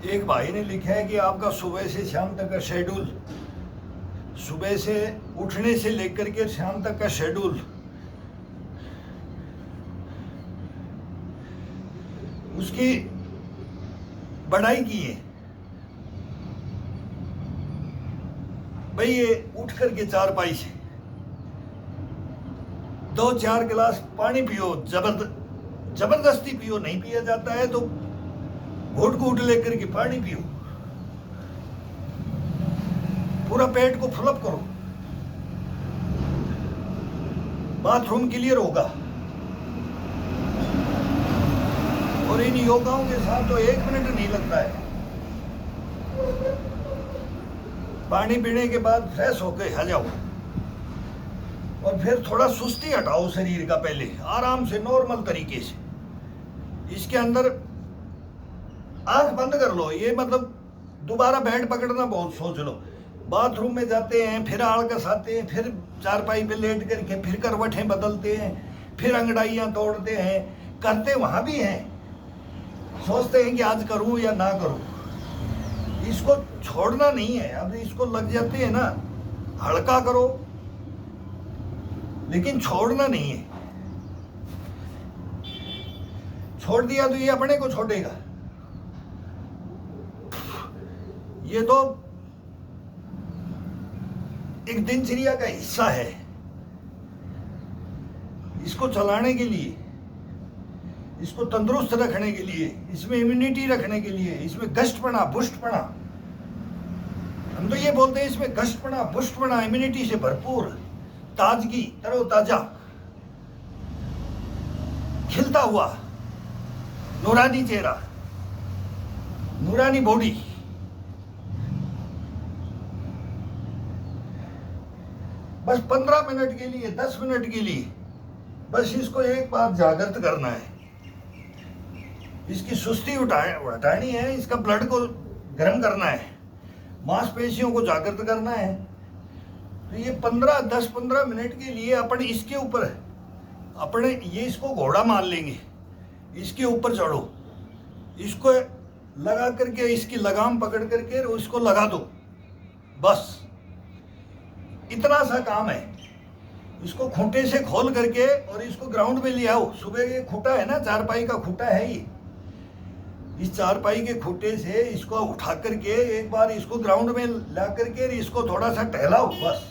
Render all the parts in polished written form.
एक भाई ने लिखा है कि आपका सुबह से शाम तक का शेड्यूल, सुबह से उठने से लेकर के शाम तक का शेड्यूल, उसकी बढ़ाई की है। भाई ये उठ करके चारपाई से 2-4 गिलास पानी पियो, जबरदस्ती पियो, नहीं पिया जाता है तो घूट घूट लेकर के पानी पियो, पूरा पेट को फुलअप करो, बाथरूम क्लियर होगा। और इन योगाओं के साथ तो 1 मिनट नहीं लगता है। पानी पीने के बाद फ्रेश होकर आ जाओ और फिर थोड़ा सुस्ती हटाओ शरीर का, पहले आराम से नॉर्मल तरीके से। इसके अंदर आंख बंद कर लो, ये मतलब दोबारा बेड पकड़ना बहुत सोच लो। बाथरूम में जाते हैं, फिर आलकस आते हैं, फिर चारपाई पे लेट करके फिर करवटें बदलते हैं, फिर अंगड़ाइयाँ तोड़ते हैं, करते वहाँ भी हैं, सोचते हैं कि आज करूँ या ना करूँ। इसको छोड़ना नहीं है। अब इसको लग जाते हैं ना, हल्का करो लेकिन छोड़ना नहीं है। छोड़ दिया तो ये अपने को छोड़ेगा। ये तो एक दिनचर्या का हिस्सा है। इसको चलाने के लिए, इसको तंदुरुस्त रखने के लिए, इसमें इम्यूनिटी रखने के लिए, इसमें गश्तपना, पुष्टपना, हम तो ये बोलते हैं इसमें गश्तपना, पुष्टपना, इम्यूनिटी से भरपूर, ताजगी, तरोताजा, खिलता हुआ नूरानी चेहरा, नूरानी बॉडी। बस 15 मिनट के लिए, 10 मिनट के लिए बस इसको एक बार जागृत करना है। इसकी सुस्ती हटानी है, इसका ब्लड को गर्म करना है, मांसपेशियों को जागृत करना है। तो ये 10-15 मिनट के लिए अपन इसके ऊपर अपने ये इसको घोड़ा मान लेंगे, इसके ऊपर चढ़ो, इसको लगा करके, इसकी लगाम पकड़ करके उसको लगा दो, बस इतना सा काम है। इसको खूंटे से खोल करके और इसको ग्राउंड में ले आओ। सुबह ये खूंटा है ना, चारपाई का खूंटा है ये, इस चारपाई के खूंटे से इसको उठा करके एक बार इसको ग्राउंड में ला करके इसको थोड़ा सा टहलाओ, बस।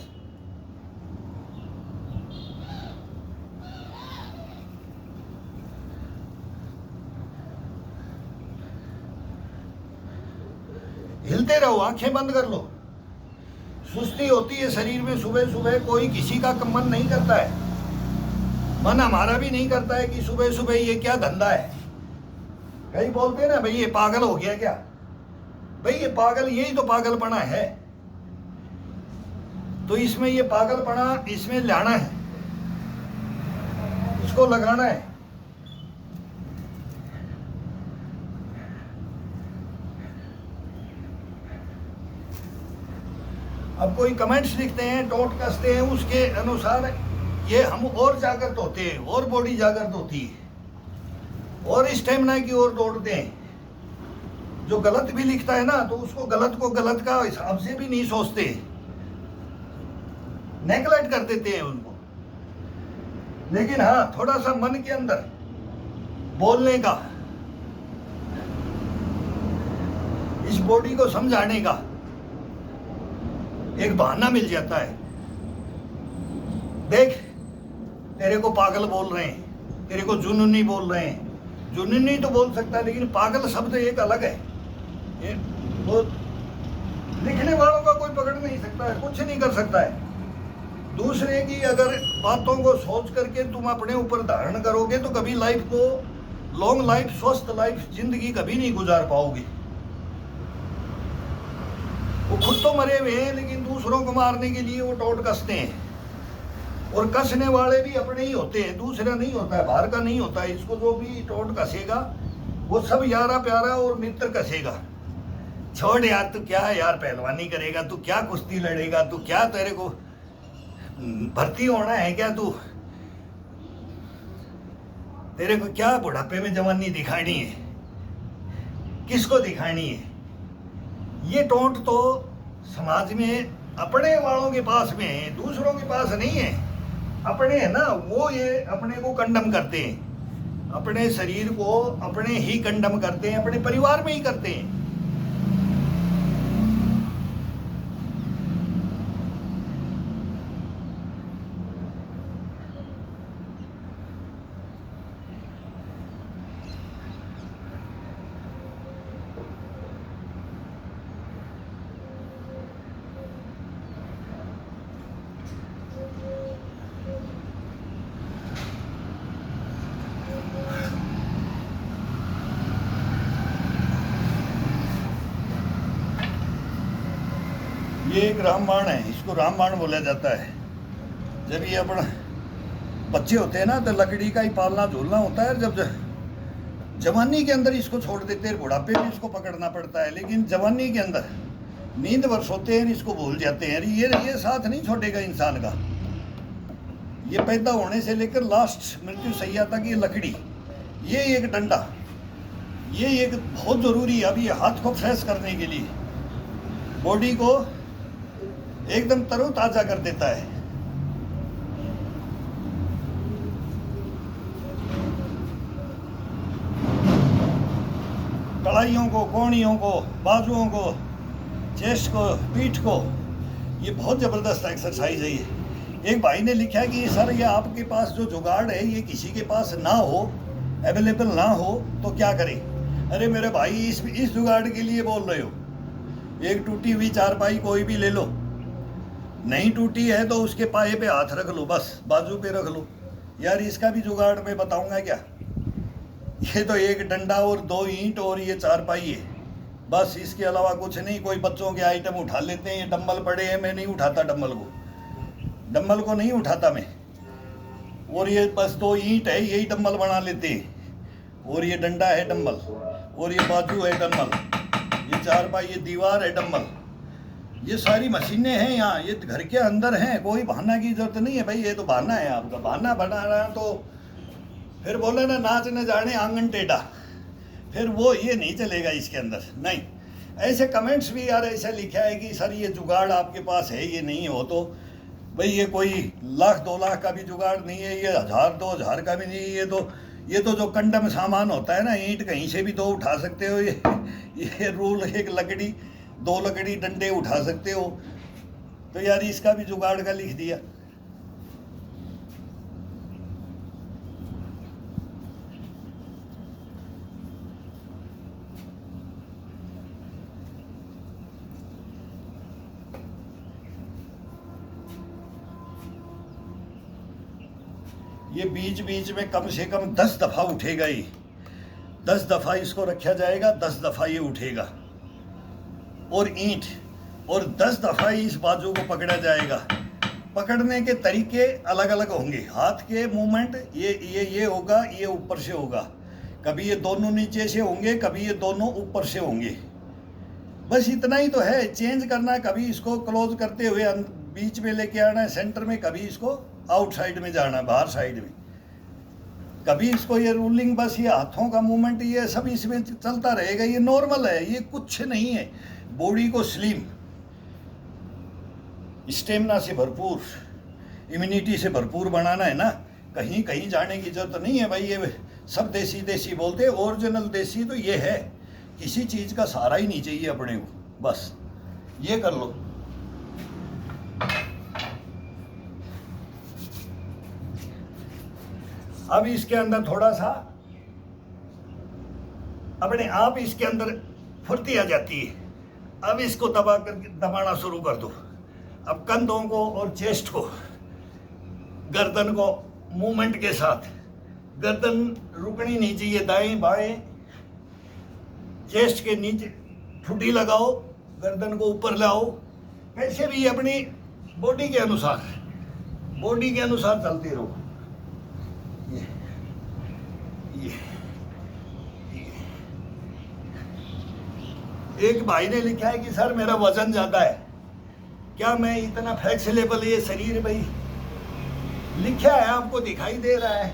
हिलते रहो, आंखें बंद कर लो। सुस्ती होती है शरीर में सुबह सुबह, कोई किसी का मन नहीं करता है, मन हमारा भी नहीं करता है कि सुबह सुबह ये क्या धंधा है। कई बोलते हैं ना, भाई ये पागल हो गया क्या। भाई ये पागल, यही तो पागलपना है। तो इसमें ये पागलपना इसमें लाना है, इसको लगाना है। अब कोई कमेंट्स लिखते हैं, टोट कसते हैं, उसके अनुसार ये हम और जागृत होते हैं, और बॉडी जागृत होती है, और स्टेमिना की ओर दौड़ते हैं। जो गलत भी लिखता है ना, तो उसको गलत को गलत का हिसाब से भी नहीं सोचते, नेगलेक्ट कर देते हैं उनको। लेकिन हाँ, थोड़ा सा मन के अंदर बोलने का, इस बॉडी को समझाने का एक बहाना मिल जाता है। देख, तेरे को पागल बोल रहे हैं, तेरे को जुनूनी बोल रहे हैं। जुनूनी तो बोल सकता है, लेकिन पागल शब्द एक अलग है। ये वो लिखने वालों का कोई पकड़ नहीं सकता है, कुछ नहीं कर सकता है। दूसरे की अगर बातों को सोच करके तुम अपने ऊपर धारण करोगे तो कभी लाइफ को, लॉन्ग लाइफ, स्वस्थ लाइफ, जिंदगी कभी नहीं गुजार पाओगे। वो खुद तो मरे हुए हैं, लेकिन दूसरों को मारने के लिए वो टोट कसते हैं। और कसने वाले भी अपने ही होते हैं, दूसरा नहीं होता है, बाहर का नहीं होता है। इसको जो भी टोट कसेगा वो सब यारा प्यारा और मित्र कसेगा। छोड़ यार, तू क्या यार पहलवानी करेगा, तू क्या कुश्ती लड़ेगा, तू क्या, तेरे को भर्ती होना है क्या, तू, तेरे को क्या बुढ़ापे में जवानी दिखानी है, किसको दिखानी है। ये टोंट तो समाज में अपने वालों के पास में है, दूसरों के पास नहीं है। अपने है ना, वो ये अपने को कंडम करते हैं, अपने शरीर को अपने ही कंडम करते हैं, अपने परिवार में ही करते हैं। ये एक रामबाण है, इसको रामबाण बोला जाता है। जब ये अपना बच्चे होते हैं ना तो लकड़ी का ही पालना झूलना होता है। जब जवानी के अंदर इसको छोड़ देते हैं, बुढ़ापे में इसको पकड़ना पड़ता है, लेकिन जवानी के अंदर नींद भर सोते हैं, इसको भूल जाते हैं। ये साथ नहीं छोड़ेगा इंसान का। ये पैदा होने से लेकर लास्ट मृत्यु सैया तक ये लकड़ी, ये एक डंडा, ये एक बहुत ज़रूरी है। अभी हाथ को फ्रेश करने के लिए, बॉडी को एकदम तरोताजा कर देता है। कलाइयों को, कोहनियों को, बाजुओं को, चेस्ट को, पीठ को, ये बहुत ज़बरदस्त एक्सरसाइज है। ये एक भाई ने लिखा है कि सर ये आपके पास जो जुगाड़ है ये किसी के पास ना हो, अवेलेबल ना हो तो क्या करें। अरे मेरे भाई, इस जुगाड़ के लिए बोल रहे हो। एक टूटी हुई चारपाई कोई भी ले लो, नहीं टूटी है तो उसके पाए पे हाथ रख लो, बस बाजू पे रख लो। यार इसका भी जुगाड़ मैं बताऊंगा क्या। ये तो एक डंडा और 2 ईंट और ये चारपाई है, बस इसके अलावा कुछ नहीं। कोई बच्चों के आइटम उठा लेते हैं, ये डंबल पड़े हैं, मैं नहीं उठाता डंबल को नहीं उठाता मैं। और ये बस 2 ईंट है, यही डंबल बना लेते हैं। और ये डंडा है डंबल, और ये बाजू है डंबल, ये चारपाई, ये दीवार है डंबल। ये सारी मशीनें हैं यहाँ, ये घर के अंदर हैं। कोई बहाना की जरूरत नहीं है भाई। ये तो बहाना है आपका, बहाना बना रहा तो फिर बोले ना नाच न जाने आंगन टेढ़ा, फिर वो ये नहीं चलेगा इसके अंदर। नहीं, ऐसे कमेंट्स भी यार ऐसा लिखा है कि सर ये जुगाड़ आपके पास है, ये नहीं हो तो भाई ये कोई 1,00,000-2 लाख का भी जुगाड़ नहीं है, ये 1,000-2,000 का भी नहीं है। ये तो जो कंडम सामान होता है ना, ईंट कहीं से भी 2 उठा सकते हो। ये रूल, एक लकड़ी, 2 लकड़ी डंडे उठा सकते हो। तो यार इसका भी जुगाड़ का लिख दिया। ये बीच बीच में कम से कम 10 दफ़ा उठेगा। ये 10 दफ़ा इसको रखा जाएगा, 10 दफ़ा ये उठेगा। और ईंट, और 10 दफ़ा इस बाजू को पकड़ा जाएगा। पकड़ने के तरीके अलग अलग होंगे, हाथ के मूवमेंट ये होगा, ये ऊपर से होगा, कभी ये दोनों नीचे से होंगे, कभी ये दोनों ऊपर से होंगे। बस इतना ही तो है। चेंज करना, कभी इसको क्लोज करते हुए बीच में लेके आना है सेंटर में, कभी इसको आउटसाइड में जाना, बाहर साइड में, कभी इसको ये रूलिंग, बस ये हाथों का मूवमेंट ये सब इसमें चलता रहेगा। ये नॉर्मल है, ये कुछ नहीं है। बॉडी को स्लिम, स्टेमिना से भरपूर, इम्यूनिटी से भरपूर बनाना है ना। कहीं कहीं जाने की जरूरत नहीं है भाई। ये सब देसी देसी बोलते हैं, ओरिजिनल देसी तो ये है। किसी चीज़ का सहारा ही नहीं चाहिए अपने को, बस ये कर लो। अब इसके अंदर थोड़ा सा अपने आप इसके अंदर फुर्ती आ जाती है। अब इसको दबाना शुरू कर दो। अब कंधों को और चेस्ट को, गर्दन को मूवमेंट के साथ, गर्दन रुकनी नहीं चाहिए, दाएं बाएं, चेस्ट के नीचे ठुड्डी लगाओ, गर्दन को ऊपर लाओ। कैसे भी अपनी बॉडी के अनुसार चलते रहो। एक भाई ने लिखा है कि सर मेरा वजन ज्यादा है, क्या मैं इतना फ्लेक्सिबल ये शरीर, भाई लिखा है, आपको दिखाई दे रहा है,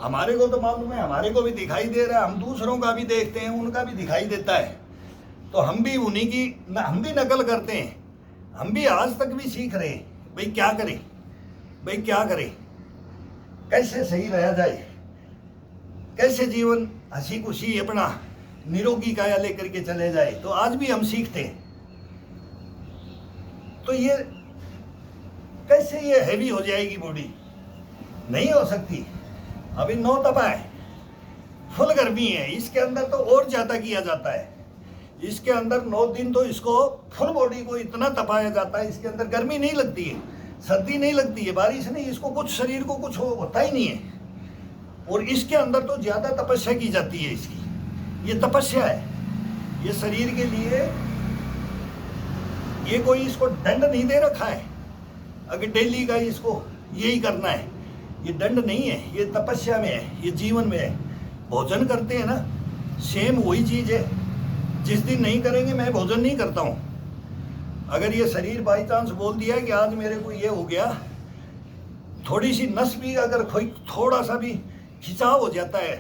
हमारे को तो मालूम है, हमारे को भी दिखाई दे रहा है, हम दूसरों का भी देखते हैं, उनका भी दिखाई देता है। तो हम भी उन्हीं की हम भी नकल करते हैं, हम भी आज तक भी सीख रहे हैं भाई क्या करें, भाई क्या करें, कैसे सही रहा जाए, कैसे जीवन हंसी खुशी अपना निरोगी काया लेकर के चले जाए। तो आज भी हम सीखते हैं। तो ये कैसे ये हैवी हो जाएगी बॉडी, नहीं हो सकती। अभी 9 तपा है, फुल गर्मी है, इसके अंदर तो और ज्यादा किया जाता है। इसके अंदर 9 दिन तो इसको फुल बॉडी को इतना तपाया जाता है, इसके अंदर गर्मी नहीं लगती है, सर्दी नहीं लगती है, बारिश नहीं, इसको कुछ शरीर को कुछ होता ही नहीं है। और इसके अंदर तो ज्यादा तपस्या की जाती है इसकी, ये तपस्या है, ये शरीर के लिए। ये कोई इसको दंड नहीं दे रखा है अगर डेली का इसको यही करना है, ये दंड नहीं है, ये तपस्या में है, ये जीवन में है। भोजन करते हैं ना, सेम वही चीज है। जिस दिन नहीं करेंगे, मैं भोजन नहीं करता हूँ, अगर ये शरीर बाई चांस बोल दिया कि आज मेरे को ये हो गया, थोड़ी सी नस भी अगर कोई थोड़ा सा भी खिंचाव हो जाता है,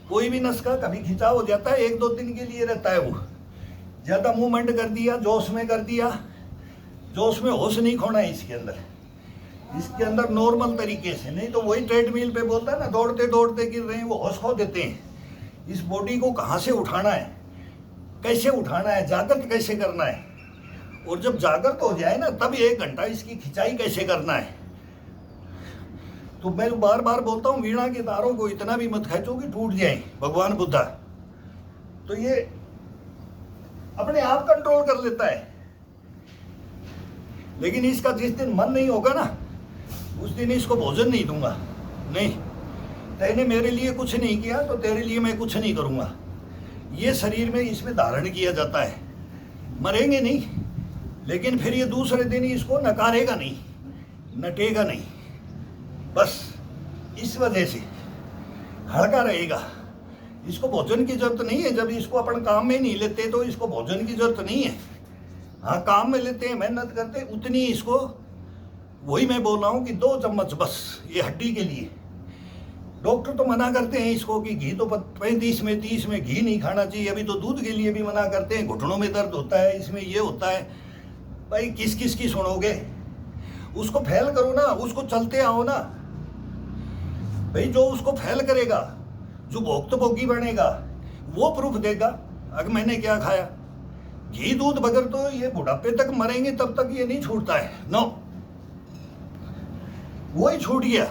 कोई भी नस का कभी खिंचाव हो जाता है, 1-2 दिन के लिए रहता है। वो ज़्यादा मूवमेंट कर दिया, जोश में कर दिया, जोश में होश नहीं खोना है इसके अंदर। इसके अंदर नॉर्मल तरीके से, नहीं तो वही ट्रेडमिल पे बोलता है ना, दौड़ते दौड़ते गिर रहे हैं, वो होश खो देते हैं। इस बॉडी को कहाँ से उठाना है, कैसे उठाना है, जागृत कैसे करना है, और जब जागृत हो जाए ना, तब 1 घंटा इसकी खिंचाई कैसे करना है। तो मैं बार बार बोलता हूँ, वीणा के तारों को इतना भी मत खींचो कि टूट जाए, भगवान बुद्धा। तो ये अपने आप कंट्रोल कर लेता है, लेकिन इसका जिस दिन मन नहीं होगा ना, उस दिन इसको भोजन नहीं दूंगा। नहीं, तेने मेरे लिए कुछ नहीं किया तो तेरे लिए मैं कुछ नहीं करूंगा। ये शरीर में इसमें धारण किया जाता है, मरेंगे नहीं, लेकिन फिर ये दूसरे दिन इसको नकारेगा नहीं, नटेगा नहीं, बस इस वजह से हल्का रहेगा। इसको भोजन की जरूरत नहीं है। जब इसको अपन काम में नहीं लेते तो इसको भोजन की जरूरत नहीं है। हाँ, काम में लेते हैं, मेहनत करते हैं, उतनी इसको, वही मैं बोल रहा हूँ कि 2 चम्मच बस, ये हड्डी के लिए। डॉक्टर तो मना करते हैं इसको कि घी तो 35 में 30 में घी नहीं खाना चाहिए। अभी तो दूध के लिए भी मना करते हैं, घुटनों में दर्द होता है, इसमें ये होता है। भाई किस किस की सुनोगे, उसको फैल करो ना, उसको चलते आओ ना भाई। जो उसको फैल करेगा, जो भोक्त भोगी बनेगा, वो प्रूफ देगा। अगर मैंने क्या खाया, घी दूध बगैर तो ये बुढ़ापे तक मरेंगे, तब तक ये नहीं छूटता है। नो, वो ही छूट गया।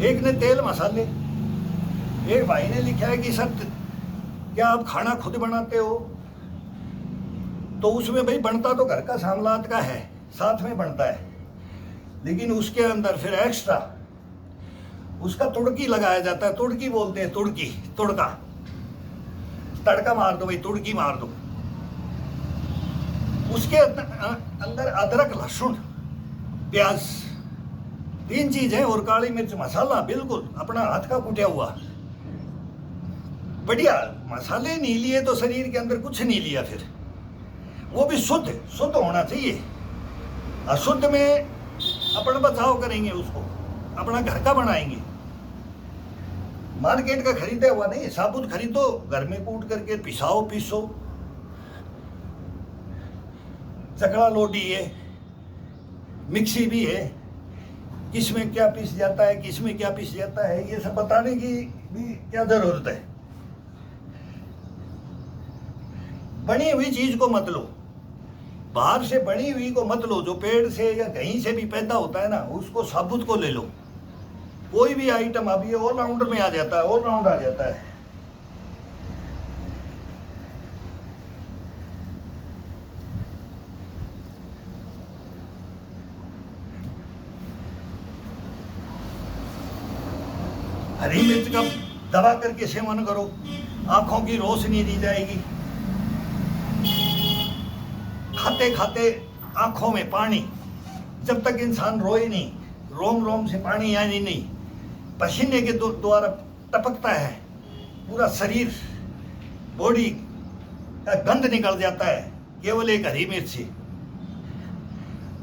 एक ने तेल मसाले, एक भाई ने लिखा है कि सर क्या आप खाना खुद बनाते हो? तो उसमें भाई बनता तो घर का सामलात का है, साथ में बनता है, लेकिन उसके अंदर फिर एक्स्ट्रा उसका तुड़की लगाया जाता है। तुड़की बोलते हैं, तुड़की, तुड़का, तड़का मार दो भाई, तुड़की मार दो। उसके अंदर अदरक, लहसुन, प्याज, 3 चीज है, और काली मिर्च मसाला, बिल्कुल अपना हाथ का कूटा हुआ बढ़िया। मसाले नहीं लिए तो शरीर के अंदर कुछ नहीं लिया। फिर वो भी शुद्ध शुद्ध होना चाहिए। अशुद्ध में अपन बचाव करेंगे, उसको अपना घर का बनाएंगे, मार्केट का खरीदा हुआ नहीं। साबुत खरीदो, घर में कूट करके पिसाओ, पीसो। चकला लोटी है, मिक्सी भी है, किसमें क्या पीस जाता है, किसमें क्या पीस जाता है, ये सब बताने की भी क्या जरूरत है। बनी हुई चीज को मत लो, बाहर से बनी हुई को मत लो। जो पेड़ से या कहीं से भी पैदा होता है ना, उसको साबुत को ले लो। कोई भी आइटम अभी ऑलराउंडर में आ जाता है, ऑलराउंड आ जाता है। हरी मिर्च का दबा करके सेवन करो, आंखों की रोशनी दी जाएगी। खाते खाते आंखों में पानी, जब तक इंसान रोए नहीं, रोम रोम से पानी आने नहीं, पसीने के द्वारा टपकता है, पूरा शरीर, बॉडी का गंध निकल जाता है केवल एक हरी मिर्च से।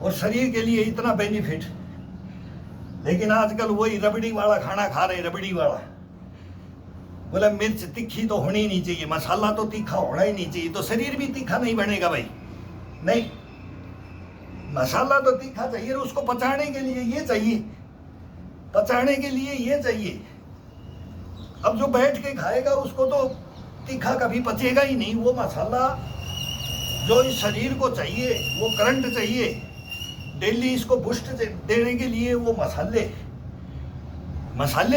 और शरीर के लिए इतना बेनिफिट। लेकिन आजकल वही रबड़ी वाला खाना खा रहे, रबड़ी वाला। बोला मिर्च तीखी तो होनी नहीं चाहिए, मसाला तो तीखा होना ही नहीं चाहिए, तो शरीर भी तीखा नहीं बनेगा भाई। नहीं, मसाला तो तीखा चाहिए, उसको पचाने के लिए ये चाहिए, पचाने के लिए ये चाहिए। अब जो बैठ के खाएगा उसको तो तीखा कभी पचेगा ही नहीं। वो मसाला जो इस शरीर को चाहिए, वो करंट चाहिए डेली, इसको बूस्ट देने के लिए, वो मसाले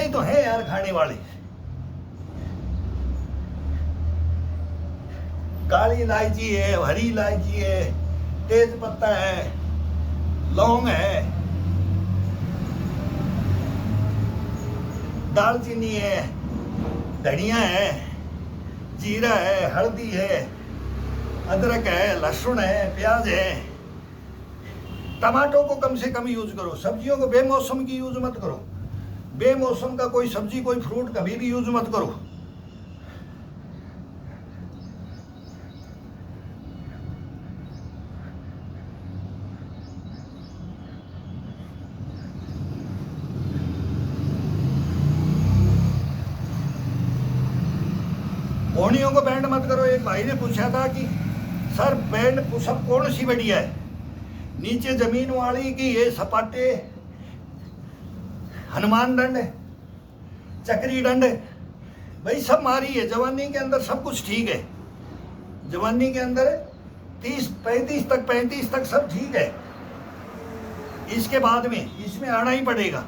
ही तो हैं यार खाने वाले। काली इलायची है, हरी इलायची है, तेज पत्ता है, लौंग है, दालचीनी है, धनिया है, जीरा है, हल्दी है, अदरक है, लहसुन है, प्याज है। टमाटो को कम से कम यूज करो। सब्जियों को बेमौसम की यूज मत करो। बेमौसम का कोई सब्जी, कोई फ्रूट कभी भी यूज मत करो। ओढ़नियों को बैंड मत करो। एक भाई ने पूछा था कि सर बैंड पुशअप कौन सी बढ़िया है, नीचे जमीन वाली की ये सपाटे, हनुमान दंड, चक्री दंड? भाई सब मारी है। जवानी के अंदर सब कुछ ठीक है, जवानी के अंदर 35 तक सब ठीक है। इसके बाद में इसमें आना ही पड़ेगा।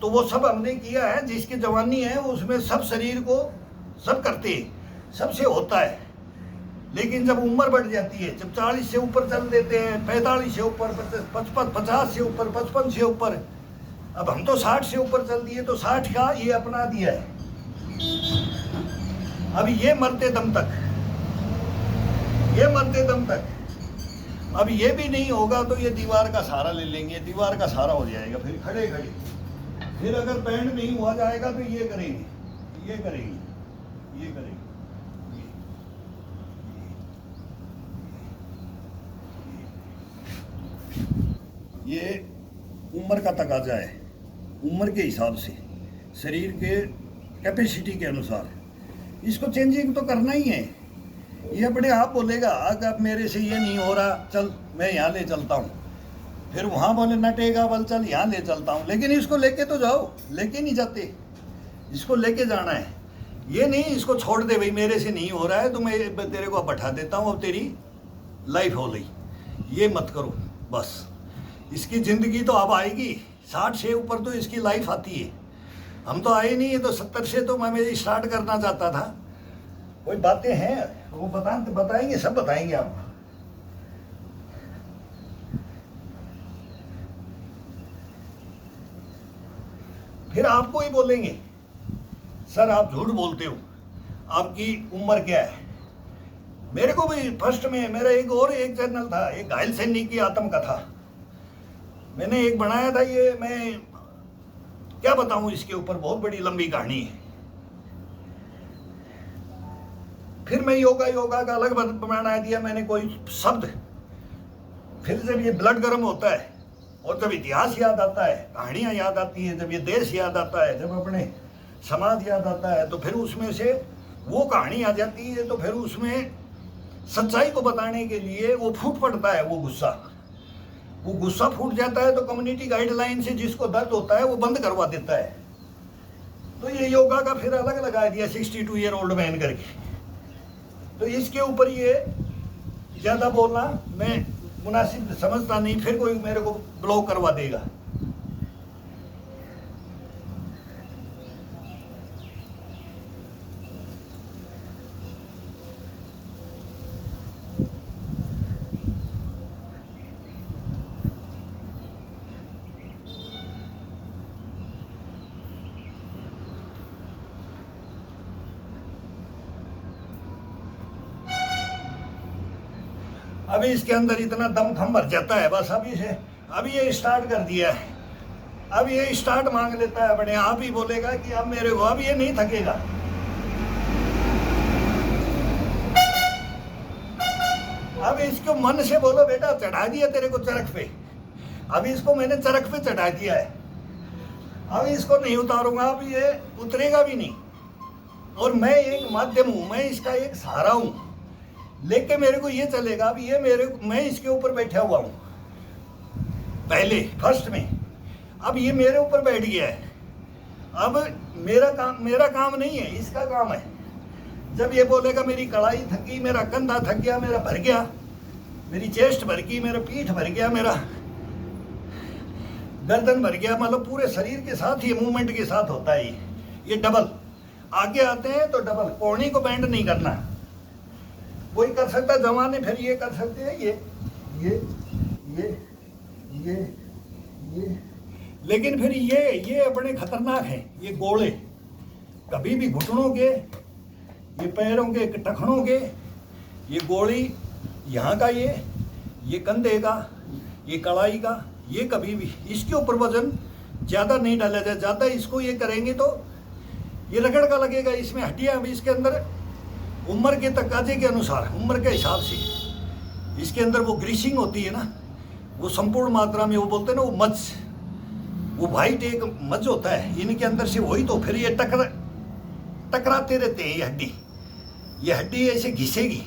तो वो सब हमने किया है, जिसकी जवानी है उसमें सब शरीर को सब करते हैं, सबसे होता है। लेकिन जब उम्र बढ़ जाती है, जब 40 से ऊपर चल देते हैं, 45 से ऊपर, 55, 50 से ऊपर, 55 से ऊपर, अब हम तो 60 से ऊपर चल दिए, तो 60 का ये अपना दिया है। अब ये मरते दम तक, ये मरते दम तक। अब ये भी नहीं होगा तो ये दीवार का सहारा ले लेंगे, दीवार का सहारा हो जाएगा, फिर खड़े खड़े। फिर अगर बैंड नहीं हुआ जाएगा तो ये करेंगे, ये करेंगे, ये करेंगे। ये उम्र का तकाजा है, उम्र के हिसाब से, शरीर के कैपेसिटी के अनुसार इसको चेंजिंग तो करना ही है। ये अपने आप बोलेगा अगर मेरे से ये नहीं हो रहा, चल मैं यहाँ ले चलता हूँ, फिर वहाँ बोले नटेगा, बोल चल यहाँ ले चलता हूँ। लेकिन इसको लेके तो जाओ, लेके नहीं जाते, इसको लेके जाना है। ये नहीं इसको छोड़ दे, भाई मेरे से नहीं हो रहा है तो मैं तेरे को बैठा देता हूँ, अब तेरी लाइफ हो गई। ये मत करो बस। इसकी ज़िंदगी तो अब आएगी, 60 से ऊपर तो इसकी लाइफ आती है। हम तो आए नहीं है, तो 70 से तो मैं स्टार्ट करना चाहता था। कोई बातें हैं वो बताएंगे, सब बताएंगे आपको। फिर आपको ही बोलेंगे सर आप झूठ बोलते हो, आपकी उम्र क्या है। मेरे को भी फर्स्ट में मेरा एक चैनल था, एक घायल सैनिक की आत्मकथा मैंने एक बनाया था। ये मैं क्या बताऊं, इसके ऊपर बहुत बड़ी लंबी कहानी है। फिर मैं योगा का अलग बना दिया मैंने कोई शब्द। फिर जब ये ब्लड गर्म होता है और जब इतिहास याद आता है, कहानियां याद आती हैं, जब ये देश याद आता है, जब अपने समाज याद आता है, तो फिर उसमें से वो कहानी आ जाती है। तो फिर उसमें सच्चाई को बताने के लिए वो फूट पड़ता है, वो गुस्सा फूट जाता है। तो कम्युनिटी गाइडलाइन से जिसको दर्द होता है वो बंद करवा देता है। तो ये योगा का फिर अलग लगा दिया 62 ईयर ओल्ड मैन करके। तो इसके ऊपर ये ज़्यादा बोलना मैं मुनासिब समझता नहीं, फिर कोई मेरे को ब्लॉक करवा देगा। अभी इसके अंदर इतना दम थम भर जाता है बस। अभी ये स्टार्ट कर दिया है, अब ये स्टार्ट मांग लेता है अपने आप ही, बोलेगा कि अब मेरे को, अब ये नहीं थकेगा। अब इसको मन से बोलो बेटा चढ़ा दिया तेरे को चरख पे, अब इसको मैंने चरख पे चढ़ा दिया है, अब इसको नहीं उतारूंगा, अब ये उतरेगा भी नहीं। और मैं एक माध्यम हूँ, मैं इसका एक सहारा हूँ। लेके मेरे को ये चलेगा, अब ये मैं इसके ऊपर बैठा हुआ हूँ पहले फर्स्ट में, अब ये मेरे ऊपर बैठ गया है। अब मेरा काम नहीं है, इसका काम है। जब ये बोलेगा मेरी कड़ाई थकी, मेरा कंधा थक गया, मेरा भर गया, मेरी चेस्ट भर गई, मेरा पीठ भर गया, मेरा गर्दन भर गया, मतलब पूरे शरीर के साथ ही मूवमेंट के साथ होता है ये डबल। आगे आते हैं तो डबल, कोहनी को बेंड नहीं करना। कोई कर सकता जमाने, फिर ये कर सकते हैं ये लेकिन फिर ये अपने खतरनाक हैं। ये गोले कभी भी घुटनों के, ये पैरों के टखनों के, ये गोली यहाँ का, ये कंधे का, ये कलाई का, ये कभी भी इसके ऊपर वजन ज़्यादा नहीं डाला जाए। ज़्यादा इसको ये करेंगे तो ये रगड़ का लगेगा। इसमें हड्डियाँ भी इसके अंदर उम्र के तकाजे के अनुसार, उम्र के हिसाब से इसके अंदर वो ग्रीसिंग होती है ना, वो संपूर्ण मात्रा में, वो बोलते हैं ना वो मज्ज, वो वाइट एक मज्ज होता है इनके अंदर से, वही तो फिर ये टकराते रहते हैं। ये हड्डी ऐसे घिसेगी,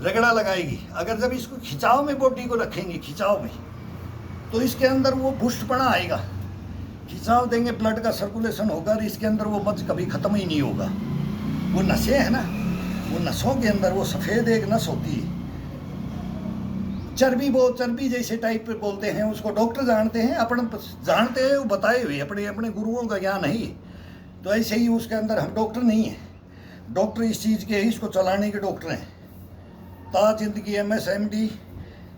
रगड़ा लगाएगी। अगर जब इसको खिंचाव में बॉडी को रखेंगे, खिंचाव में, तो इसके अंदर वो बुष्टपना आएगा। खिंचाव देंगे, ब्लड का सर्कुलेशन होगा और इसके अंदर वो मज्ज कभी खत्म ही नहीं होगा। वो नसें हैं ना, वो नसों के अंदर वो सफ़ेद एक नस होती है, चर्बी जैसे टाइप पे बोलते हैं उसको, डॉक्टर जानते हैं, अपन जानते हैं, वो बताए हुए अपने गुरुओं का ज्ञान है। तो ऐसे ही उसके अंदर, हम डॉक्टर नहीं हैं, डॉक्टर इस चीज़ के, इसको चलाने के डॉक्टर हैं। ताज जिंदगी MS MD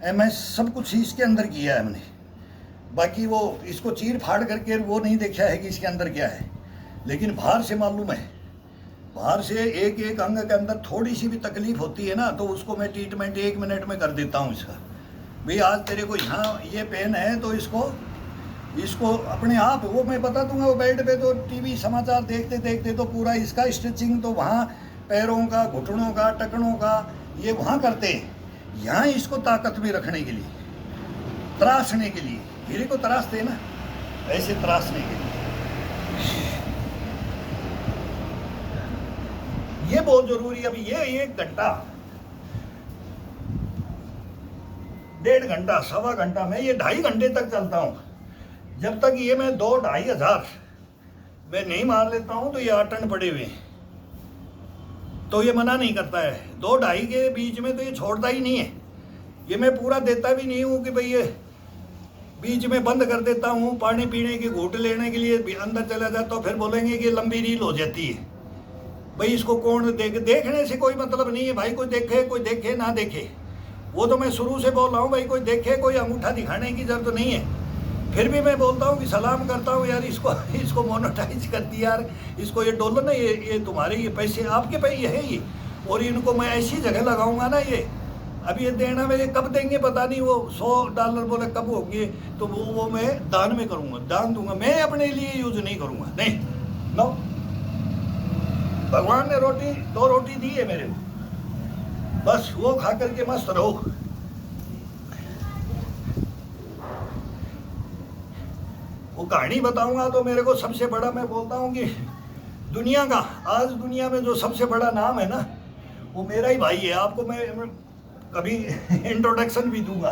MS सब कुछ इसके अंदर किया है हमने। बाकी वो इसको चीर फाड़ करके वो नहीं देखा है कि इसके अंदर क्या है, लेकिन बाहर से मालूम है। बाहर से एक अंग के अंदर थोड़ी सी भी तकलीफ होती है ना, तो उसको मैं ट्रीटमेंट 1 मिनट में कर देता हूँ इसका। भाई आज तेरे को यहाँ ये पेन है तो इसको अपने आप वो मैं बता दूंगा। वो बेड पे तो टीवी समाचार देखते देखते तो पूरा इसका स्ट्रेचिंग तो वहाँ पैरों का, घुटनों का, टखनों का, ये वहाँ करते हैं। यहाँ इसको ताकत में रखने के लिए, त्रासने के लिए, हीरे को त्रासते हैं ना, ऐसे त्रासने के लिए ये बहुत जरूरी है। अभी ये 1 घंटा, 1.5 घंटा, 1.25 घंटा, मैं ये 2.5 घंटे तक चलता हूँ। जब तक ये मैं 2-2.5 हज़ार मैं नहीं मार लेता हूँ तो ये आटन पड़े हुए हैं, तो ये मना नहीं करता है। 2-2.5 के बीच में तो ये छोड़ता ही नहीं है। ये मैं पूरा देता भी नहीं हूँ कि भाई ये बीच में बंद कर देता हूँ। पानी पीने की घूंट लेने के लिए अंदर चला जाता हूँ, फिर बोलेंगे कि लंबी रील हो जाती है। भाई इसको कौन देखने से कोई मतलब नहीं है भाई, कोई देखे ना देखे, वो तो मैं शुरू से बोल रहा हूँ भाई, कोई देखे, कोई अंगूठा दिखाने की जरूरत नहीं है। फिर भी मैं बोलता हूँ कि सलाम करता हूँ यार, इसको मोनेटाइज कर दिया यार, इसको ये डॉलर ना, ये तुम्हारे ये पैसे आपके पैसे है ये, और इनको मैं ऐसी जगह लगाऊंगा ना, ये अभी ये देना मेरे कब देंगे पता नहीं, वो $100 बोले कब होंगे, तो वो मैं दान में करूँगा, दान दूंगा, मैं अपने लिए यूज नहीं करूँगा। नहीं, नो, भगवान ने 2 रोटी दी है मेरे को, बस वो खा करके मस्त रहो। वो कहानी बताऊंगा तो मेरे को सबसे बड़ा, मैं बोलता हूँ कि दुनिया का, आज दुनिया में जो सबसे बड़ा नाम है ना, वो मेरा ही भाई है। आपको मैं कभी इंट्रोडक्शन भी दूंगा।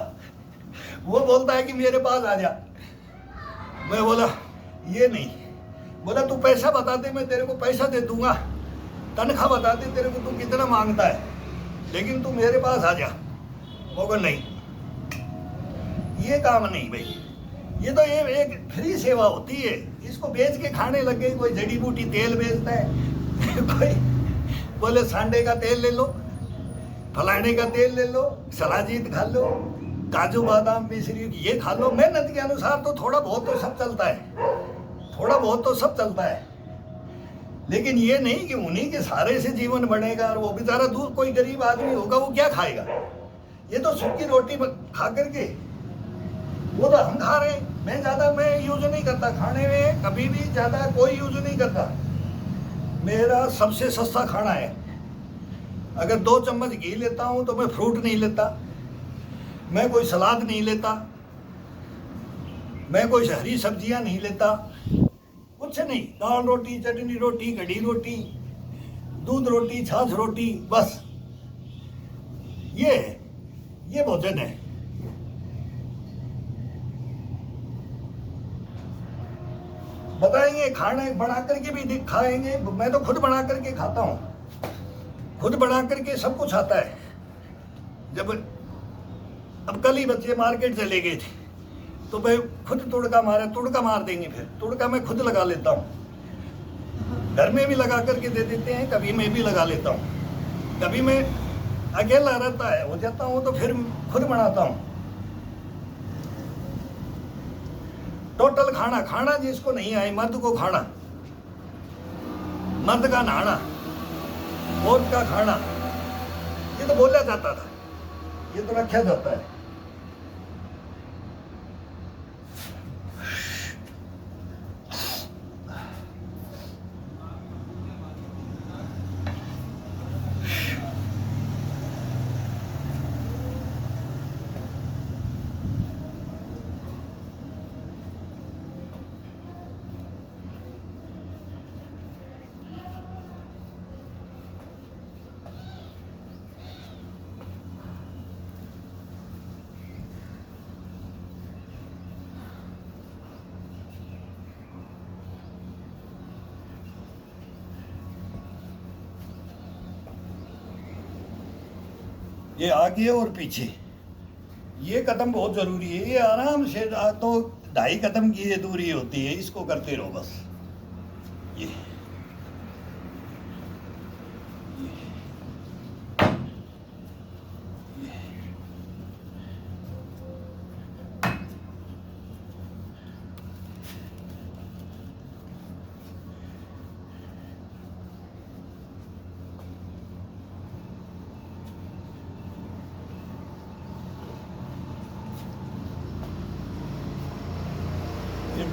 वो बोलता है कि मेरे पास आ जा। मैं बोला ये नहीं, बोला तू पैसा बता दे, मैं तेरे को पैसा दे दूंगा, तनख्वाह बता दे तेरे को तू कितना मांगता है, लेकिन तू मेरे पास आ जा। बोला नहीं, ये काम नहीं भाई, ये तो ये एक फ्री सेवा होती है। इसको बेच के खाने लग गए, कोई जड़ी बूटी तेल बेचता है कोई बोले सांडे का तेल ले लो, फलाने का तेल ले लो, सलाजीत खा लो, काजू बादाम मिश्री ये खा लो। मेहनत के अनुसार तो थोड़ा बहुत तो सब चलता है, थोड़ा बहुत तो सब चलता है, लेकिन ये नहीं कि उन्हीं के सहारे से जीवन बढ़ेगा। और वो बेचारा दूर कोई गरीब आदमी होगा, वो क्या खाएगा? ये तो सूखी रोटी खा करके, वो तो हम खा रहे हैं। मैं यूज नहीं करता खाने में, कभी भी ज़्यादा कोई यूज नहीं करता। मेरा सबसे सस्ता खाना है। अगर 2 चम्मच घी लेता हूँ तो मैं फ्रूट नहीं लेता, मैं कोई सलाद नहीं लेता, मैं कोई हरी सब्जियाँ नहीं लेता, कुछ नहीं। दाल रोटी, चटनी रोटी, कढ़ी रोटी, दूध रोटी, छाछ रोटी, बस ये भोजन है। बताएंगे खाना बना करके भी खाएंगे। मैं तो खुद बना करके खाता हूँ, खुद बना करके सब कुछ आता है। जब अब कल ही बच्चे मार्केट चले गए थे तो भाई खुद तुड़का मार देंगे, फिर तुड़का मैं खुद लगा लेता हूँ। घर में भी लगा करके दे देते हैं, कभी मैं भी लगा लेता हूँ। कभी मैं अकेला रहता है हो जाता हूँ तो फिर खुद बनाता हूँ। टोटल खाना जिसको नहीं आए, मर्द को खाना, मर्द का नहाना, औरत का खाना, ये तो बोला जाता था, ये तो रखा जाता है। ये आगे और पीछे ये कदम बहुत जरूरी है। ये आराम से तो 2.5 कदम की ये दूरी होती है, इसको करते रहो बस। ये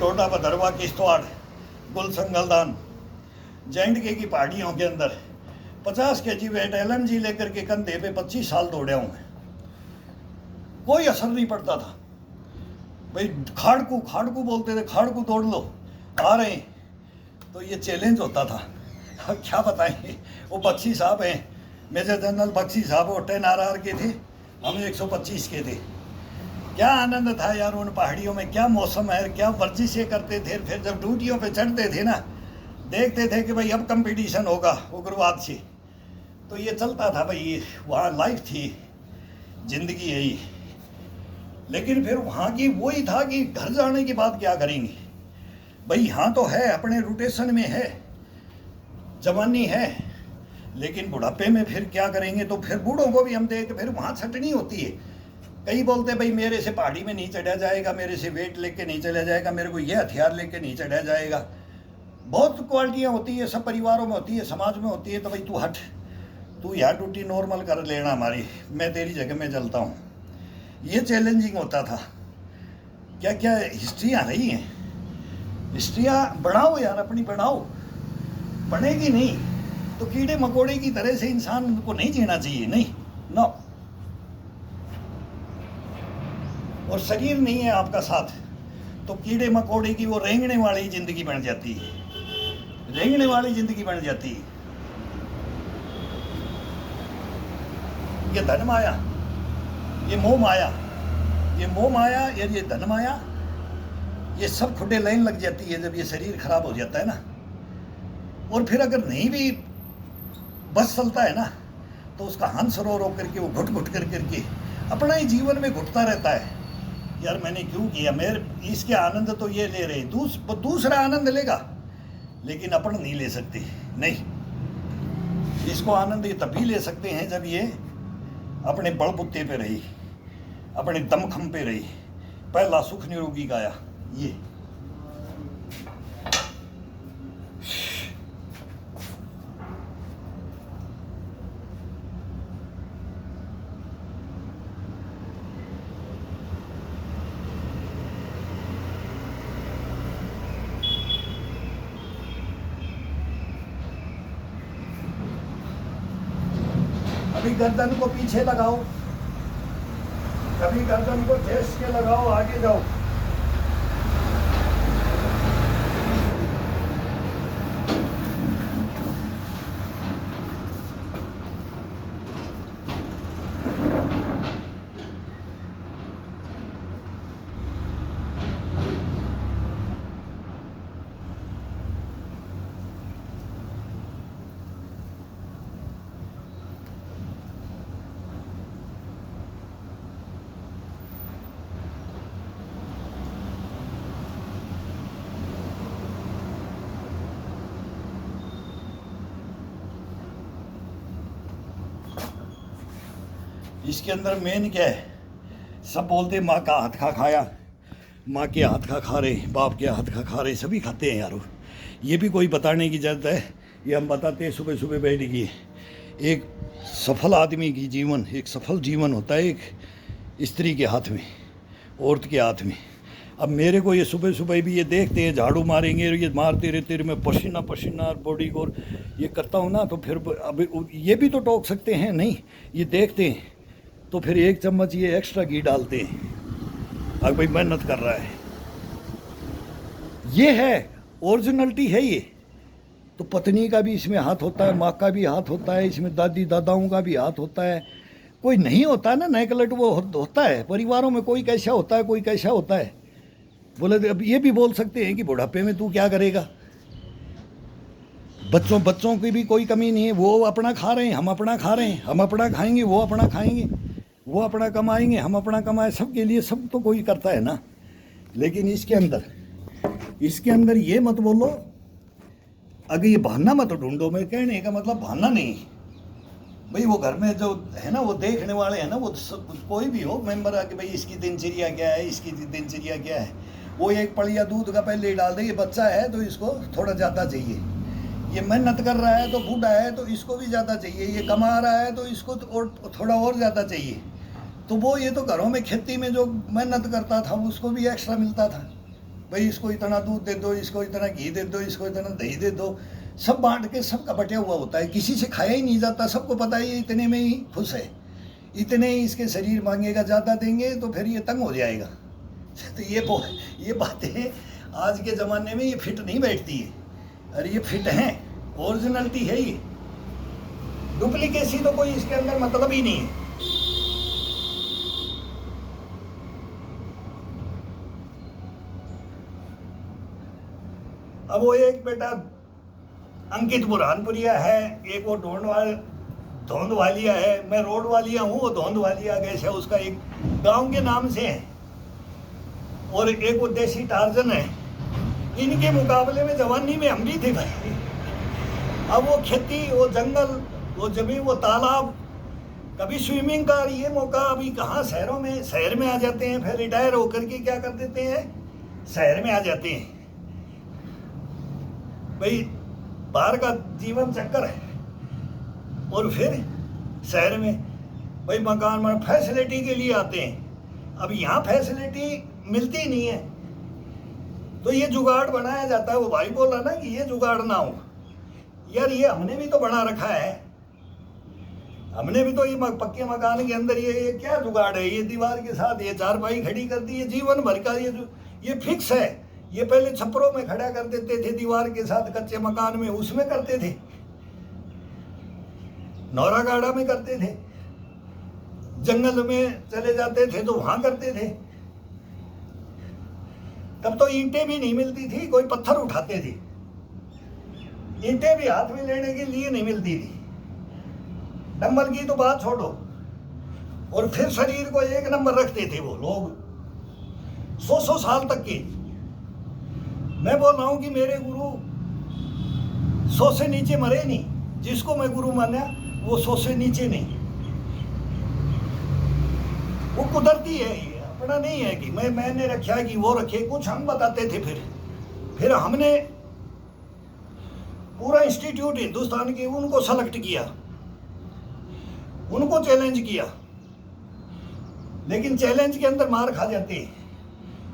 टोटा भदरवा, किश्तवाड़, गुलसंगलदान, जैंडके की पहाड़ियों के अंदर 50 kg वेट LMG लेकर के कंधे पे 25 साल दौड़े हूँ मैं। कोई असर नहीं पड़ता था भाई। खाड़कू बोलते थे, खाड़कू तोड़ लो, आ रहे हैं। तो ये चैलेंज होता था। अब क्या बताएं, वो बख्शी साहब हैं, मेजर जनरल बख्शी साहब, वो 10 RR के थे, हम 125 के थे। क्या आनंद था यार उन पहाड़ियों में, क्या मौसम है, क्या वर्जिशें करते थे। फिर जब ड्यूटियों पे चढ़ते थे ना, देखते थे कि भाई अब कंपटीशन होगा उग्रवाद से, तो ये चलता था भाई, वहाँ लाइफ थी, जिंदगी यही। लेकिन फिर वहाँ की वही था कि घर जाने के बाद क्या करेंगे भाई। यहाँ तो है, अपने रोटेशन में है, जवानी है, लेकिन बुढ़ापे में फिर क्या करेंगे। तो फिर बूढ़ों को भी हम देख, फिर वहाँ छटनी होती है। कई बोलते भाई मेरे से पहाड़ी में नहीं चढ़ा जाएगा, मेरे से वेट लेके नहीं चला जाएगा, मेरे को ये हथियार लेके नहीं चढ़ा जाएगा। बहुत क्वालिटियाँ होती है, सब परिवारों में होती है, समाज में होती है। तो भाई तू हट, तू यहाँ ड्यूटी नॉर्मल कर लेना हमारी, मैं तेरी जगह में चलता हूँ। ये चैलेंजिंग होता था। क्या क्या हिस्ट्रियाँ रही हैं। हिस्ट्रियाँ बनाओ यार, अपनी बनाओ। बनेगी नहीं तो कीड़े मकोड़े की तरह से इंसान को नहीं जीना चाहिए, नहीं नो। और शरीर नहीं है आपका साथ तो कीड़े मकोड़े की वो रेंगने वाली जिंदगी बन जाती है, रेंगने वाली जिंदगी बन जाती है। ये धन माया, ये मोह माया, ये मोह माया या ये धन माया, ये सब खुडे लाइन लग जाती है जब ये शरीर खराब हो जाता है ना। और फिर अगर नहीं भी बस चलता है ना, तो उसका हंस रो रो करके, वो घुट घुट कर करके अपना ही जीवन में घुटता रहता है। यार मैंने क्यों किया, मेरे इसके आनंद तो ये ले रहे, दूसरा आनंद लेगा, लेकिन अपन नहीं ले सकते। नहीं, इसको आनंद ये तभी ले सकते हैं जब ये अपने बलबुत्ते पे रही, अपने दमखम पे रही। पहला सुख निरोगी गाया ये। कभी गर्दन को पीछे लगाओ, कभी गर्दन को चेस्ट के लगाओ, आगे जाओ। इसके अंदर मेन क्या है, सब बोलते माँ का हाथ खा खाया, माँ के हाथ का खा रहे, बाप के हाथ का खा रहे, सभी खाते हैं यारो। ये भी कोई बताने की ज़रूरत है, ये हम बताते हैं सुबह सुबह बैठ गए। एक सफल आदमी की जीवन, एक सफल जीवन होता है एक स्त्री के हाथ में, औरत के हाथ में। अब मेरे को ये सुबह सुबह भी ये देखते हैं झाड़ू मारेंगे और ये मारते रहते मैं पसीना पसीना बॉडी को ये करता हूँ ना, तो फिर अब ये भी तो टोक सकते हैं नहीं, ये देखते हैं तो फिर 1 चम्मच ये एक्स्ट्रा घी डालते हैं। अब भाई मेहनत कर रहा है, ये है ओरिजिनलिटी है ये। तो पत्नी का भी इसमें हाथ होता है, माँ का भी हाथ होता है, इसमें दादी दादाओं का भी हाथ होता है। कोई नहीं होता है ना नेकलेक्ट, वो होता है परिवारों में, कोई कैसा होता है कोई कैसा होता है। बोले अब ये भी बोल सकते हैं कि बुढ़ापे में तू क्या करेगा। बच्चों की भी कोई कमी नहीं है, वो अपना खा रहे हैं, हम अपना खा रहे हैं, हम अपना खाएंगे, वो अपना खाएंगे, वो अपना कमाएंगे, हम अपना कमाए, सबके लिए सब तो कोई करता है ना। लेकिन इसके अंदर ये मत बोलो, अगर ये बहाना मत ढूंढो। मैं कहने का मतलब बहाना नहीं भाई, वो घर में जो है ना वो देखने वाले हैं ना, वो कोई भी हो मेंबर आके भाई इसकी दिनचर्या क्या है, इसकी दिनचर्या क्या है। वो एक पड़िया दूध का पहले ही डाल दे, ये बच्चा है तो इसको थोड़ा ज़्यादा चाहिए, ये मेहनत कर रहा है तो बूढ़ा है तो इसको भी ज़्यादा चाहिए, ये कमा रहा है तो इसको और थोड़ा और ज़्यादा चाहिए। तो वो ये तो घरों में खेती में जो मेहनत करता था उसको भी एक्स्ट्रा मिलता था, भाई इसको इतना दूध दे दो, इसको इतना घी दे दो, इसको इतना दही दे दो, सब बांट के सबका बटा हुआ होता है, किसी से खाया ही नहीं जाता। सबको पता है ये इतने में ही खुश है, इतने ही इसके शरीर मांगेगा, ज़्यादा देंगे तो फिर ये तंग हो जाएगा। तो ये बातें आज के ज़माने में ये फिट नहीं बैठती है। अरे ये फिट हैं, ओरिजिनलिटी है ये, डुप्लीकेसी तो कोई इसके अंदर मतलब ही नहीं है। अब वो एक बेटा अंकित बुरहानपुरिया है, एक वो धोंद वालिया है, मैं रोड वालिया हूँ, वो धोंद वालिया कैसे उसका एक गांव के नाम से है, और एक वो देसी टार्जन है। इनके मुकाबले में जवानी में हम भी थे भाई। अब वो खेती, वो जंगल, वो जमीन, वो तालाब, कभी स्विमिंग का ये मौका, अभी कहाँ शहर में आ जाते हैं, फिर रिटायर होकर के क्या कर देते हैं, शहर में आ जाते हैं भाई, बाहर का जीवन चक्कर है। और फिर शहर में भाई मकान में फैसिलिटी के लिए आते हैं। अब यहाँ फैसिलिटी मिलती नहीं है तो ये जुगाड़ बनाया जाता है। वो भाई बोला ना कि ये जुगाड़ ना हो यार, ये हमने भी तो बना रखा है, हमने भी तो ये पक्के मकान के अंदर ये क्या जुगाड़ है, ये दीवार के साथ ये चारपाई खड़ी कर दी, ये जीवन भर का ये फिक्स है। ये पहले छप्परों में खड़ा कर देते थे दीवार के साथ, कच्चे मकान में उसमें करते थे, नौरा गाड़ा में करते थे, जंगल में चले जाते थे तो वहां करते थे। तब तो ईंटें भी नहीं मिलती थी, कोई पत्थर उठाते थे, ईंटें भी हाथ में लेने के लिए नहीं मिलती थी। डंबल की तो बात छोड़ो, और फिर शरीर को एक नंबर रखते थे वो लोग 100 साल तक के। मैं बोल रहा हूं कि मेरे गुरु 100 से नीचे मरे नहीं, जिसको मैं गुरु माना वो 100 से नीचे नहीं। वो कुदरती है, ये अपना नहीं है कि मैंने रखा कि वो रखे, कुछ हम बताते थे। फिर हमने पूरा इंस्टीट्यूट हिंदुस्तान के उनको सेलेक्ट किया, उनको चैलेंज किया, लेकिन चैलेंज के अंदर मार खा जाते हैं।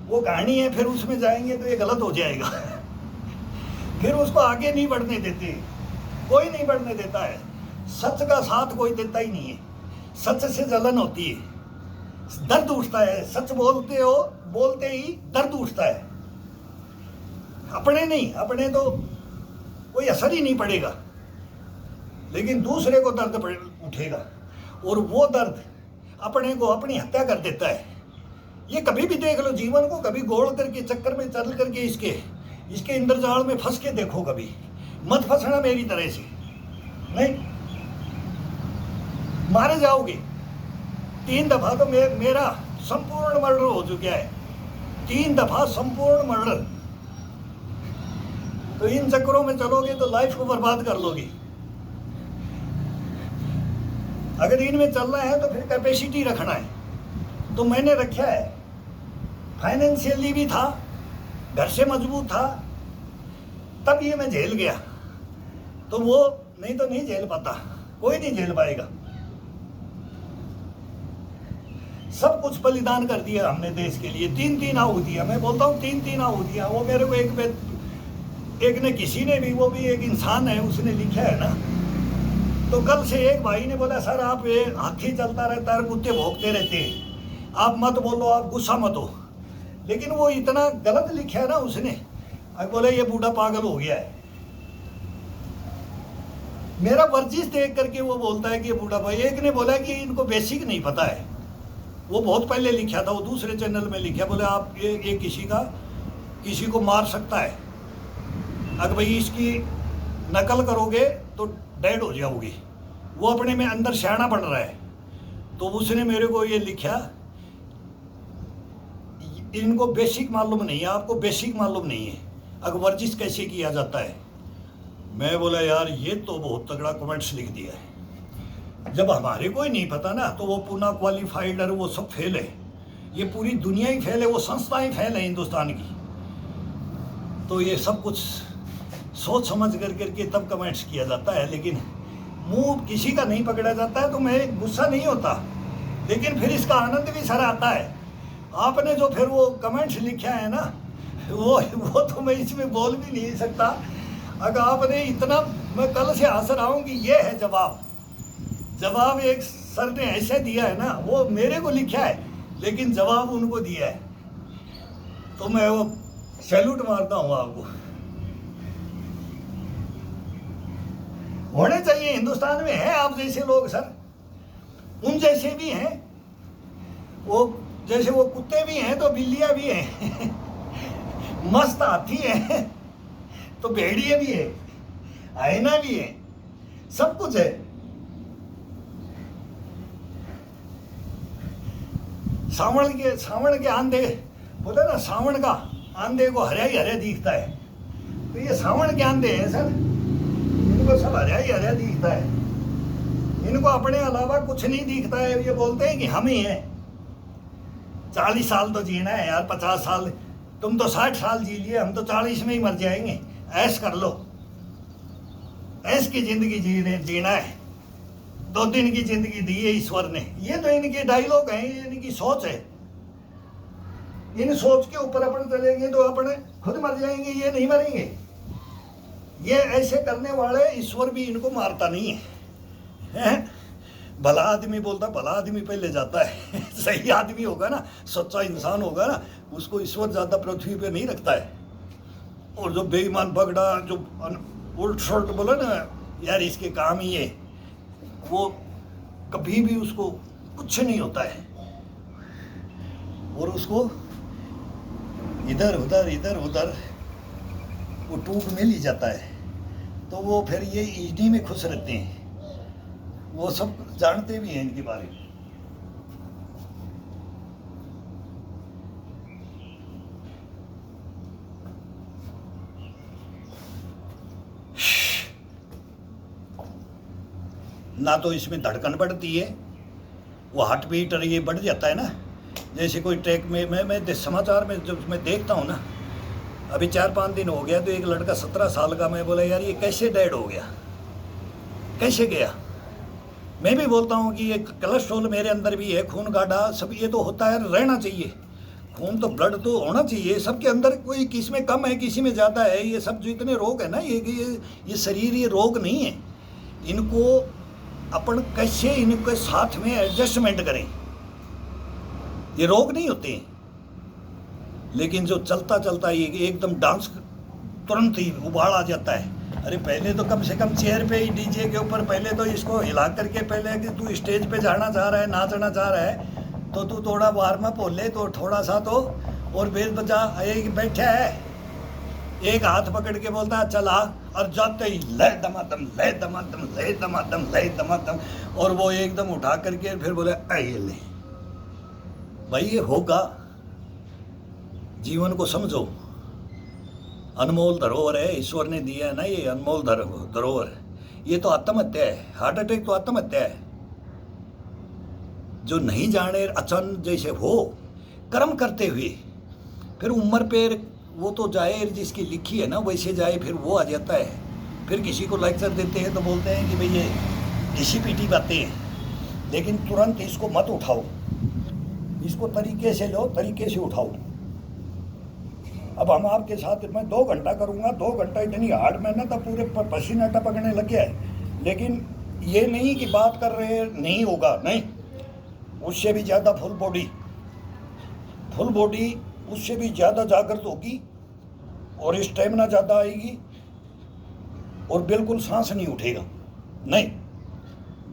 वो कहानी है, फिर उसमें जाएंगे तो ये गलत हो जाएगा। फिर उसको आगे नहीं बढ़ने देते, कोई नहीं बढ़ने देता है। सच का साथ कोई देता ही नहीं है, सच से जलन होती है, दर्द उठता है। सच बोलते ही दर्द उठता है। अपने नहीं, अपने तो कोई असर ही नहीं पड़ेगा, लेकिन दूसरे को दर्द उठेगा, और वो दर्द अपने को अपनी हत्या कर देता है। ये कभी भी देख लो जीवन को, कभी गोल करके चक्कर में चल करके इसके इंद्रजाल में फंस के देखो, कभी मत फंसना मेरी तरह से, नहीं मारे जाओगे। 3 दफा तो मेरा संपूर्ण मर्डर हो चुका है, 3 दफा संपूर्ण मर्डर। तो इन चक्करों में चलोगे तो लाइफ को बर्बाद कर लोगे। अगर इनमें चलना है तो फिर कैपेसिटी रखना है। तो मैंने रखा है, फाइनेंशियली भी था, घर से मजबूत था, तब ये मैं झेल गया। तो वो नहीं तो नहीं झेल पाता, कोई नहीं झेल पाएगा। सब कुछ बलिदान कर दिया हमने देश के लिए, 3-3 आहुतियां, मैं बोलता हूँ 3-3 आहुतियां। वो मेरे को एक ने किसी ने भी, वो भी एक इंसान है, उसने लिखा है ना। तो कल से एक भाई ने बोला सर आप ये हाथी चलता रहता है, कुत्ते भौंकते रहते हैं, आप मत बोलो, आप गुस्सा मत हो। लेकिन वो इतना गलत लिखा है ना उसने, अब बोले ये बूढ़ा पागल हो गया है। मेरा वर्जिश देख करके वो बोलता है कि ये बूढ़ा भाई। एक ने बोला कि इनको बेसिक नहीं पता है, वो बहुत पहले लिखा था, वो दूसरे चैनल में लिखा, बोले आप ये किसी को मार सकता है, अगर भाई इसकी नकल करोगे तो डेड हो जाओगे। वो अपने में अंदर सियाना बन रहा है। तो उसने मेरे को ये लिखा, इनको बेसिक मालूम नहीं है, आपको बेसिक मालूम नहीं है अगर वर्जिश कैसे किया जाता है। मैं बोला यार ये तो बहुत तगड़ा कमेंट्स लिख दिया है। जब हमारे को ही नहीं पता ना, तो वो पूना क्वालिफाइड है, वो सब फेल है, ये पूरी दुनिया ही फेल है, वो संस्थाएं फेल है हिंदुस्तान की। तो ये सब कुछ सोच समझ करके तब कमेंट्स किया जाता है। लेकिन मुंह किसी का नहीं पकड़ा जाता है तो मैं गुस्सा नहीं होता, लेकिन फिर इसका आनंद भी सर आता है। आपने जो फिर वो कमेंट्स लिखा है ना, वो तो मैं इसमें बोल भी नहीं सकता। अगर आपने इतना, मैं कल से हंस रहा हूँ कि ये है जवाब एक सर ने ऐसे दिया है ना, वो मेरे को लिखा है लेकिन जवाब उनको दिया है। तो मैं वो सैल्यूट मारता हूँ आपको। होने चाहिए, हिंदुस्तान में है आप जैसे लोग सर, उन जैसे भी हैं, वो जैसे वो कुत्ते भी हैं तो बिल्लियां भी हैं मस्त हाथी है तो भेड़िए भी है, आईना भी है, सब कुछ है। सावण के आंधे बोले ना, सावण का आंधे को हरिया ही हरिया दिखता है। तो ये सावण के आंधे हैं सर, इनको सब हरिया ही हरिया दिखता है, इनको अपने अलावा कुछ नहीं दिखता है। ये बोलते हैं कि हम ही हैं। 40 साल तो जीना है यार, 50 साल, तुम तो 60 साल जी लिए, हम तो 40 में ही मर जाएंगे। ऐश कर लो, ऐश की जिंदगी जीना है। 2 दिन की जिंदगी दी है ईश्वर ने। ये तो इनके डायलॉग हैं, ये इनकी सोच है। इन सोच के ऊपर अपन चलेंगे तो अपने खुद मर जाएंगे, ये नहीं मरेंगे। ये ऐसे करने वाले ईश्वर भी इनको मारता नहीं है। भला आदमी बोलता, भला आदमी पहले जाता है सही आदमी होगा ना, सच्चा इंसान होगा ना, उसको ईश्वर ज्यादा पृथ्वी पे नहीं रखता है। और जो बेईमान बगड़ा, जो उल्ट सुल्ट बोले ना, यार इसके काम ही है, वो कभी भी उसको कुछ नहीं होता है। और उसको इधर उधर वो टूक मिल ही जाता है। तो वो फिर ये इन्हीं में खुश रहते हैं, वो सब जानते भी हैं इनके बारे में। ना तो इसमें धड़कन बढ़ती है, वो हार्ट बीट ये बढ़ जाता है ना। जैसे कोई ट्रैक में मैं समाचार में जब मैं देखता हूँ ना, अभी 4-5 दिन हो गया, तो एक लड़का 17 साल का, मैं बोला यार ये कैसे डेड हो गया, कैसे गया। मैं भी बोलता हूँ कि ये कोलेस्ट्रॉल मेरे अंदर भी है, खून गाढ़ा सब ये तो होता है, रहना चाहिए खून, तो ब्लड तो होना चाहिए सबके अंदर। कोई किसी में कम है, किसी में ज़्यादा है। ये सब जो इतने रोग है ना, ये शरीर, ये रोग नहीं है। इनको अपन कैसे इनके साथ में एडजस्टमेंट करें, ये रोग नहीं होते हैं। लेकिन जो चलता ये एकदम डांस तुरंत ही उबाल आ जाता है। अरे पहले तो कम से कम चेयर पे ही, डीजे के ऊपर पहले तो इसको हिला करके, पहले कि तू स्टेज पे जाना चाह रहा है, नाचना चाह रहा है, तो तू थोड़ा वार्म अप हो ले, तो थोड़ा सा तो और बेस बजा। एक बैठा है, एक हाथ पकड़ के बोलता है चला, और जाते ही लय दमादम लय दमादम लय दमादम लय दमादम, और वो एकदम उठा करके फिर बोले आइए ले भाई। ये होगा, जीवन को समझो, अनमोल धरोहर है, ईश्वर ने दिया है ना ये अनमोल धरोहर। ये तो आत्महत्या है, हार्ट अटैक तो आत्महत्या है। जो नहीं जाने अचानक जैसे हो कर्म करते हुए, फिर उम्र पे वो तो जाए जिसकी लिखी है ना वैसे जाए, फिर वो आ जाता है। फिर किसी को लेक्चर देते हैं तो बोलते हैं कि भाई ये घिसी पीटी बातें हैं, लेकिन तुरंत इसको मत उठाओ, इसको तरीके से लो, तरीके से उठाओ। अब हम आपके साथ मैं 2 घंटा करूँगा, 2 घंटा इतनी हार्ड मेहनत, अब पूरे पसीना टपकने लग गया है। लेकिन ये नहीं कि बात कर रहे हैं नहीं होगा, नहीं, उससे भी ज़्यादा फुल बॉडी उससे भी ज़्यादा जागृत होगी और स्टेमिना ज़्यादा आएगी और बिल्कुल सांस नहीं उठेगा। नहीं,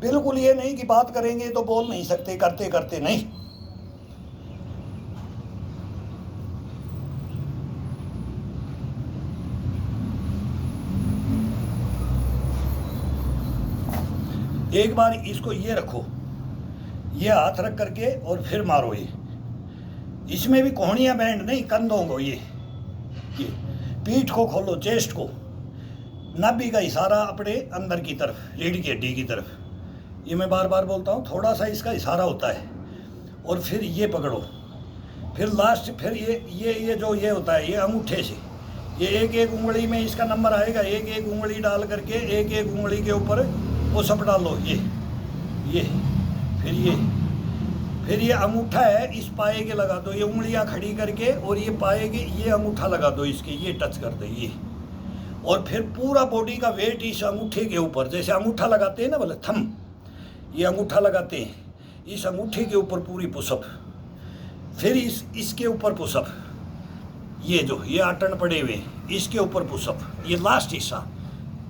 बिल्कुल ये नहीं कि बात करेंगे तो बोल नहीं सकते, करते करते नहीं। एक बार इसको ये रखो, ये हाथ रख करके और फिर मारो। ये इसमें भी कोहनियाँ बैंड नहीं, कंधों को, ये पीठ को खोलो, चेस्ट को, नाभि का इशारा अपने अंदर की तरफ, रीढ़ की हड्डी की तरफ। ये मैं बार बार बोलता हूँ, थोड़ा सा इसका इशारा होता है। और फिर ये पकड़ो, फिर लास्ट, फिर ये जो ये होता है, ये अंगूठे से ये एक एक उंगली में इसका नंबर आएगा, एक एक उंगली डाल करके एक एक उंगली के ऊपर वो सब डालो। ये फिर ये अंगूठा है, इस पाए के लगा दो, ये उंगलियां खड़ी करके, और ये पाए के ये अंगूठा लगा दो इसके, ये टच कर दो ये। और फिर पूरा बॉडी का वेट इस अंगूठे के ऊपर, जैसे अंगूठा लगाते हैं ना, बोले थम, ये अंगूठा लगाते हैं, इस अंगूठे के ऊपर पूरी पुशअप, फिर इसके ऊपर पुशअप, ये जो ये आटन पड़े हुए इसके ऊपर पुशअप, ये लास्ट हिस्सा।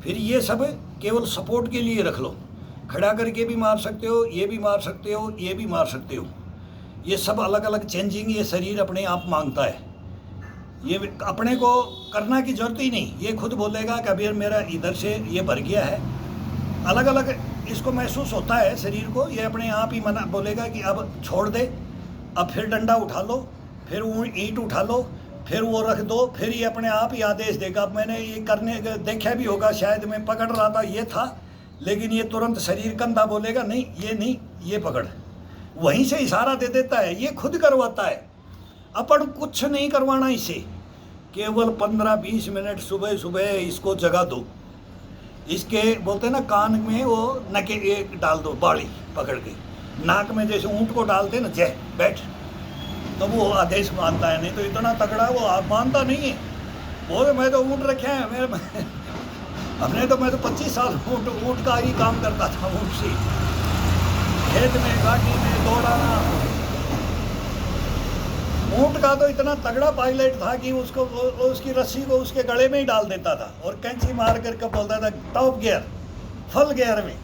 फिर ये सब केवल सपोर्ट के लिए रख लो, खड़ा करके भी मार सकते हो, ये भी मार सकते हो, ये भी मार सकते हो। ये सब अलग अलग चेंजिंग ये शरीर अपने आप मांगता है, ये अपने को करना की जरूरत ही नहीं, ये खुद बोलेगा कि अभी मेरा इधर से ये भर गया है। अलग अलग इसको महसूस होता है शरीर को, ये अपने आप ही मना बोलेगा कि अब छोड़ दे, अब फिर डंडा उठा लो, फिर वो ईंट उठा लो, फिर वो रख दो, फिर ये अपने आप ही आदेश देगा। अब मैंने ये करने देखा भी होगा, शायद मैं पकड़ रहा था ये था, लेकिन ये तुरंत शरीर कंधा बोलेगा नहीं, ये नहीं, ये पकड़, वहीं से इशारा दे देता है, ये खुद करवाता है। अपन कुछ नहीं करवाना इसे, केवल 15-20 मिनट सुबह सुबह इसको जगा दो। इसके बोलते हैं ना कान में वो नके एक डाल दो, बाड़ी पकड़ के नाक में, जैसे ऊँट को डालते ना, जय बैठ, तो वो आदेश मानता है। नहीं तो इतना तगड़ा वो आप मानता नहीं है, बोले मैं तो ऊँट रखे हैं मेरे मैं तो 25 साल ऊँट का ही काम करता था, ऊँट से खेत में घाटी में दौड़ाना। ऊँट का तो इतना तगड़ा पायलट था कि उसको उसकी रस्सी को उसके गले में ही डाल देता था और कैंची मार करके बोलता था टॉप गियर, फुल गियर में।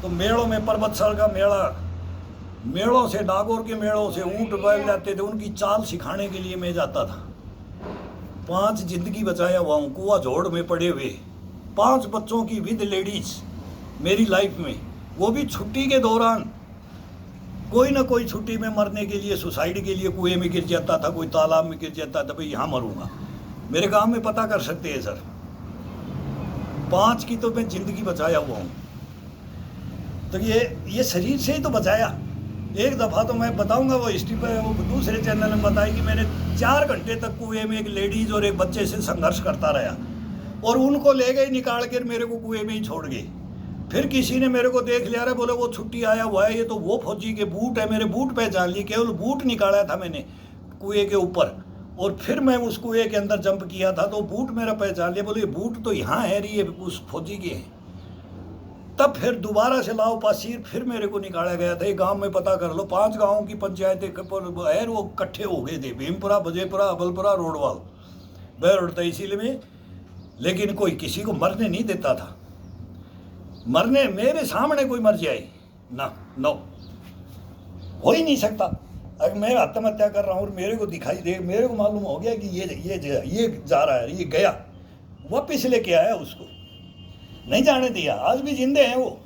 तो मेलों में, पर्वतसर का मेला, मेलों से, नागौर के मेलों से ऊँट बैठ जाते थे, उनकी चाल सिखाने के लिए मैं जाता था। 5 जिंदगी बचाया हुआ हूँ, कुआ झोड़ में पड़े हुए, 5 बच्चों की विद लेडीज मेरी लाइफ में, वो भी छुट्टी के दौरान। कोई ना कोई छुट्टी में मरने के लिए, सुसाइड के लिए कुएं में गिर जाता था, कोई तालाब में गिर जाता था, भाई यहाँ मरूंगा। मेरे गांव में पता कर सकते हैं सर, 5 की तो मैं जिंदगी बचाया हुआ हूँ। तो ये शरीर से ही तो बचाया। एक दफ़ा तो मैं बताऊंगा, वो हिस्ट्री पे वो दूसरे चैनल में बताया कि मैंने 4 घंटे तक कुएं में एक लेडीज और एक बच्चे से संघर्ष करता रहा, और उनको ले गए निकाल कर, मेरे को कुएं में ही छोड़ गए। फिर किसी ने मेरे को देख लिया, रहे बोले वो छुट्टी आया हुआ है, ये तो वो फौजी के बूट है, मेरे बूट पहचान लिए, केवल बूट निकाला था मैंने कुएं के ऊपर, और फिर मैं उस कुएं के अंदर जंप किया था, तो बूट मेरा पहचान लिया, बोले ये बूट तो यहाँ है, ये उस फौजी के हैं। तब फिर दोबारा से लाओ पासीर, फिर मेरे को निकाला गया था। ये गांव में पता कर लो, 5 गांवों की पंचायतें है, वो इकट्ठे हो गए थे, भीमपुरा, बजेपुरा, अबलपुरा, रोडवाल, बैरोड तहसील में। लेकिन कोई किसी को मरने नहीं देता था, मरने मेरे सामने कोई मर जाए ना, नो, हो ही नहीं सकता। अगर मैं आत्महत्या कर रहा हूँ और मेरे को दिखाई दे, मेरे को मालूम हो गया कि ये जा रहा है, ये गया, वापिस लेके आया, उसको नहीं जाने दिया, आज भी जिंदे हैं वो।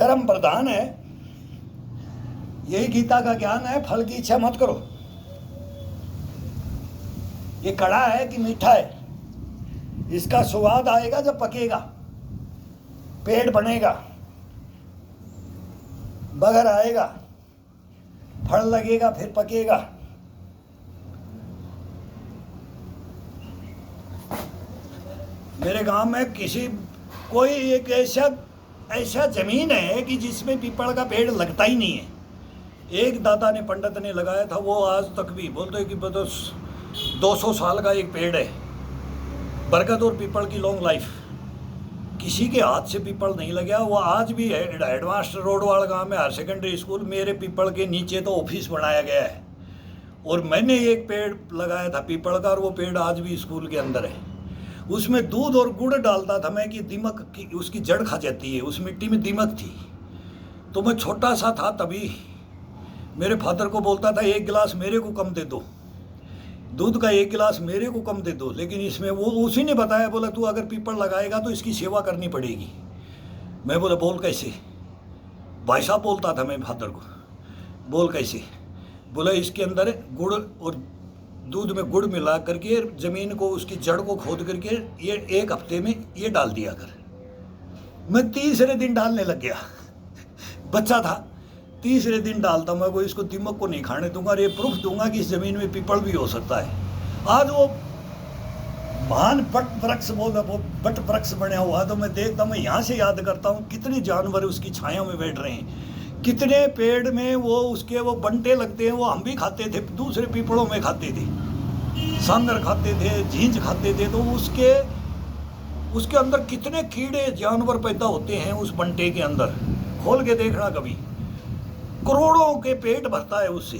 कर्म प्रधान है, यही गीता का ज्ञान है। फल की इच्छा मत करो। ये कड़ा है कि मीठा है, इसका स्वाद आएगा जब पकेगा, पेड़ बनेगा, बगर आएगा, फल लगेगा, फिर पकेगा। मेरे गांव में कोई एक ऐसा जमीन है कि जिसमें पीपल का पेड़ लगता ही नहीं है। एक दादा ने, पंडित ने लगाया था, वो आज तक भी बोलते हैं कि बस 200 साल का एक पेड़ है। बरगद और पीपल की लॉन्ग लाइफ। किसी के हाथ से पीपल नहीं लगा। वो आज भी है एडवांस रोड वाला गांव में हायर सेकेंडरी स्कूल, मेरे पीपल के नीचे तो ऑफिस बनाया गया है। और मैंने एक पेड़ लगाया था पीपल का, और वो पेड़ आज भी स्कूल के अंदर है। उसमें दूध और गुड़ डालता था मैं कि दीमक की उसकी जड़ खा जाती है। उस मिट्टी में दीमक थी। तो मैं छोटा सा था तभी मेरे फादर को बोलता था, एक गिलास मेरे को कम दे दो, दूध का एक गिलास मेरे को कम दे दो। लेकिन इसमें वो उसी ने बताया, बोला तू अगर पीपल लगाएगा तो इसकी सेवा करनी पड़ेगी। मैं बोला बोल कैसे? भाई साहब बोलता था मैं फादर को, बोल कैसे? बोला इसके अंदर गुड़ और दूध में गुड़ मिला करके ज़मीन को, उसकी जड़ को खोद करके ये 1 हफ्ते में ये डाल दिया कर। मैं तीसरे दिन डालने लग गया, बच्चा था। तीसरे दिन डालता मैं वो, इसको दीमक को नहीं खाने दूंगा और ये प्रूफ दूंगा कि इस ज़मीन में पीपल भी हो सकता है। आज वो महान बट वृक्ष बोला, वो बट वृक्ष बना हुआ, तो मैं देखता हूँ, मैं यहाँ से याद करता हूँ कितने जानवर उसकी छाया में बैठ रहे हैं, कितने पेड़ में वो उसके वो बंटे लगते हैं। वो हम भी खाते थे, दूसरे पीपलों में खाते थे, सांगर खाते थे, झींझ खाते थे। तो उसके अंदर कितने कीड़े जानवर पैदा होते हैं उस बंटे के अंदर, खोल के देखना कभी। करोड़ों के पेट भरता है उससे।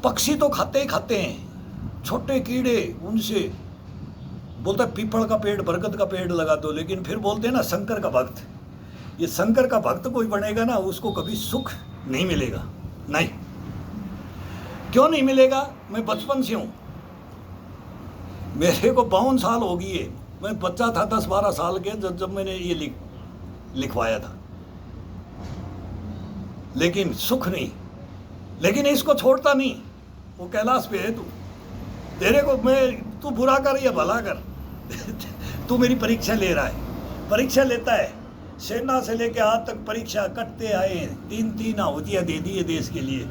पक्षी तो खाते ही खाते हैं, छोटे कीड़े उनसे। बोलता पीपल का पेड़, बरगद का पेड़ लगा दो। लेकिन फिर बोलते हैं ना शंकर का भक्त, ये शंकर का भक्त कोई बनेगा ना, उसको कभी सुख नहीं मिलेगा। नहीं, क्यों नहीं मिलेगा? मैं बचपन से हूँ, मेरे को 52 साल हो गई है। मैं बच्चा था 10-12 साल के जब मैंने ये लिखवाया था। लेकिन सुख नहीं। लेकिन इसको छोड़ता नहीं। वो कैलाश पे है, तू तेरे को मैं, तू बुरा कर या भला कर तू मेरी परीक्षा ले रहा है, परीक्षा लेता है। सेना से लेके आज तक परीक्षा कटते आए, 3 आहुतियाँ दे दी है देश के लिए।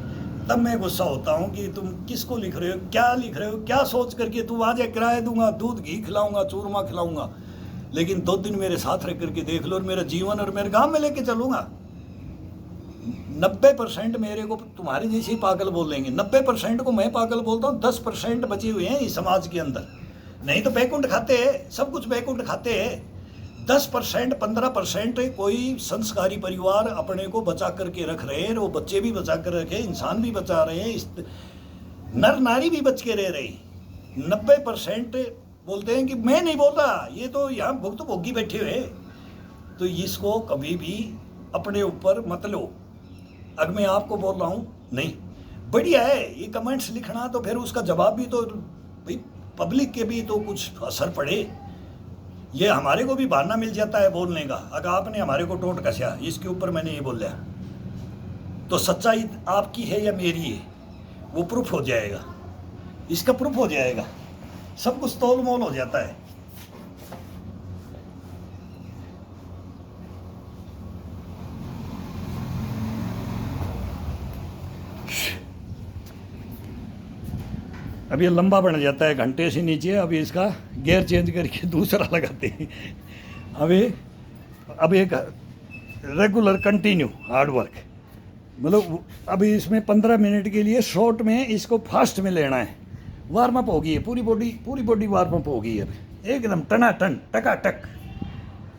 तब मैं गुस्सा होता हूँ कि तुम किसको लिख रहे हो, क्या लिख रहे हो, क्या सोच करके। तू आज किराया दूंगा, दूध घी खिलाऊंगा, चूरमा खिलाऊंगा, लेकिन 2 दिन मेरे साथ रह करके देख लो और मेरा जीवन और मेरे गाँव में लेके चलूंगा। 90% मेरे को तुम्हारे जैसे ही पागल बोलेंगे। 90% को मैं पागल बोलता हूँ, 10% बचे हुए हैं इस समाज के अंदर। नहीं तो बैकुंठ खाते हैं, सब कुछ बैकुंठ खाते हैं। 10% 15% कोई संस्कारी परिवार अपने को बचा करके रख रहे हैं। वो बच्चे भी बचा कर रखे, इंसान भी बचा रहे हैं, नर नारी भी बच के रह रहे हैं। 90% बोलते हैं कि मैं नहीं बोलता, ये तो यहाँ भुक्त भोगी बैठे हुए। तो इसको कभी भी अपने ऊपर मत लो। अगर मैं आपको बोल रहा हूँ नहीं, बढ़िया है ये कमेंट्स लिखना, तो फिर उसका जवाब भी तो भाई पब्लिक के भी तो कुछ असर पड़े। ये हमारे को भी बहाना मिल जाता है बोलने का। अगर आपने हमारे को टोट कसा, इसके ऊपर मैंने ये बोल लिया, तो सच्चाई आपकी है या मेरी है वो प्रूफ हो जाएगा, इसका प्रूफ हो जाएगा। सब कुछ तोल मोल हो जाता है। अब ये लंबा बन जाता है घंटे से नीचे। अभी इसका गियर चेंज करके दूसरा लगाते हैं। अब एक रेगुलर कंटिन्यू हार्ड वर्क, मतलब अभी इसमें 15 मिनट के लिए शॉर्ट में इसको फास्ट में लेना है। वार्म अप होगी है, पूरी बॉडी वार्म अप होगी है एकदम टनाटन, टकाटक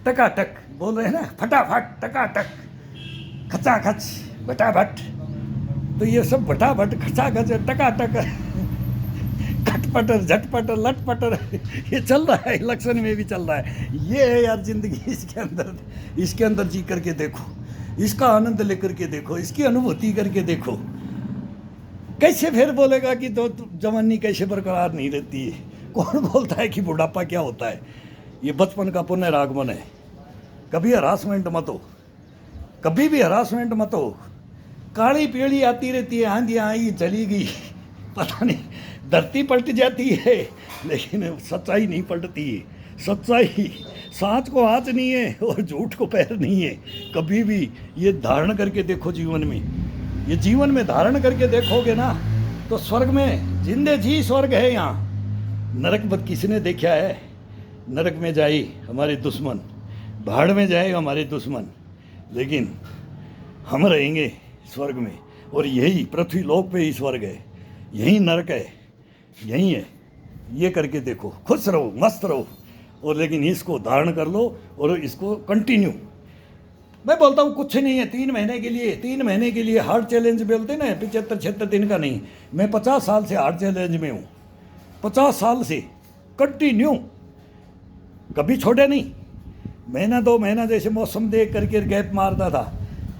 टकाटक बोल रहे हैं ना, फटाफट टकाटक खचाखच भटाभट। तो ये सब भटाभट खचाखच टकाटक खटपटर झटपटर लटपटर ये चल रहा है, इलेक्शन में भी चल रहा है। ये है यार जिंदगी। इसके अंदर जी करके देखो, इसका आनंद लेकर के देखो, इसकी अनुभूति करके देखो। कैसे फिर बोलेगा कि तो जवानी कैसे बरकरार नहीं रहती है? कौन बोलता है कि बुढ़ापा क्या होता है? ये बचपन का पुनरागमन है। कभी हरासमेंट मत हो, कभी भी हरासमेंट मत हो। काली पीली आती रहती है, आंधियाँ आई चली गई, पता नहीं धरती पलट जाती है, लेकिन सच्चाई नहीं पलटती है। सच्चाई, सांच को हाथ नहीं है और झूठ को पैर नहीं है। कभी भी ये धारण करके देखो जीवन में, ये जीवन में धारण करके देखोगे ना तो स्वर्ग में जिंदे जी स्वर्ग है। यहाँ नरक बद किसने देखा है? नरक में जाए हमारे दुश्मन, भाड़ में जाए हमारे दुश्मन, लेकिन हम रहेंगे स्वर्ग में। और यही पृथ्वी लोक पे ही स्वर्ग है, यही नरक है, यही है। ये करके देखो, खुश रहो, मस्त रहो, और लेकिन इसको धारण कर लो और इसको कंटिन्यू। मैं बोलता हूँ कुछ नहीं है, 3 महीने के लिए, 3 महीने के लिए हार्ड चैलेंज बोलते ना, 75-76 दिन का नहीं। मैं 50 साल से हार्ड चैलेंज में हूँ, 50 साल से कंटिन्यू, कभी छोड़े नहीं। महीना 2 महीना जैसे मौसम देख करके गैप मारता था,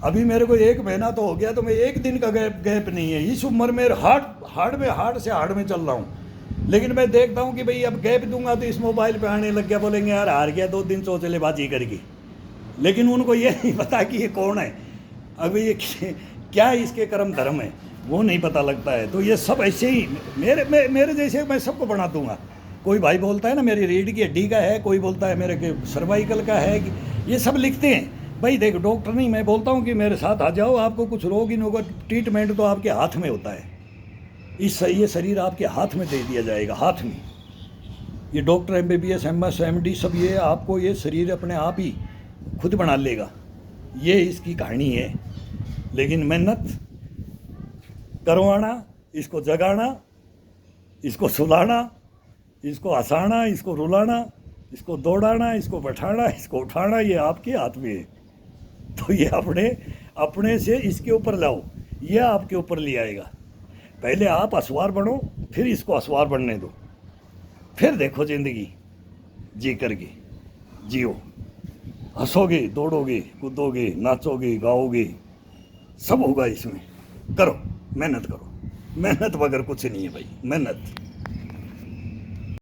अभी मेरे को 1 महीना तो हो गया, तो मैं 1 दिन का गैप नहीं है। इस उम्र में हार्ड से हार्ड में चल रहा हूँ। लेकिन मैं देखता हूँ कि भाई अब गैप दूंगा तो इस मोबाइल पे आने लग गया, बोलेंगे यार हार गया 2 दिन चौचलेबाजी करके। लेकिन उनको ये नहीं पता कि ये कौन है, अभी ये क्या इसके कर्म धर्म है, वो नहीं पता लगता है। तो ये सब ऐसे ही मेरे जैसे मैं सबको बना दूंगा। कोई भाई बोलता है ना मेरी रीढ़ की हड्डी का है, कोई बोलता है मेरे सर्वाइकल का है, ये सब लिखते हैं। भाई देख, डॉक्टर नहीं, मैं बोलता हूँ कि मेरे साथ आ जाओ, आपको कुछ रोग ही नहीं होगा। ट्रीटमेंट तो आपके हाथ में होता है, ये शरीर आपके हाथ में दे दिया जाएगा, हाथ में। ये डॉक्टर MBBS MS MD सब ये आपको ये शरीर अपने आप ही खुद बना लेगा। ये इसकी कहानी है। लेकिन मेहनत करवाना, इसको जगाना, इसको सुलाना, इसको हंसाना, इसको रुलाना, इसको दौड़ाना, इसको बैठाना, इसको उठाना, ये आपके हाथ में है। तो ये अपने से इसके ऊपर लाओ, ये आपके ऊपर ले आएगा। पहले आप असवार बनो, फिर इसको असवार बनने दो, फिर देखो जिंदगी जी करके जियो। हंसोगे, दौड़ोगे, कूदोगे, नाचोगे, गाओगे, सब होगा इसमें। करो, मेहनत करो, मेहनत बगैर कुछ नहीं है भाई, मेहनत।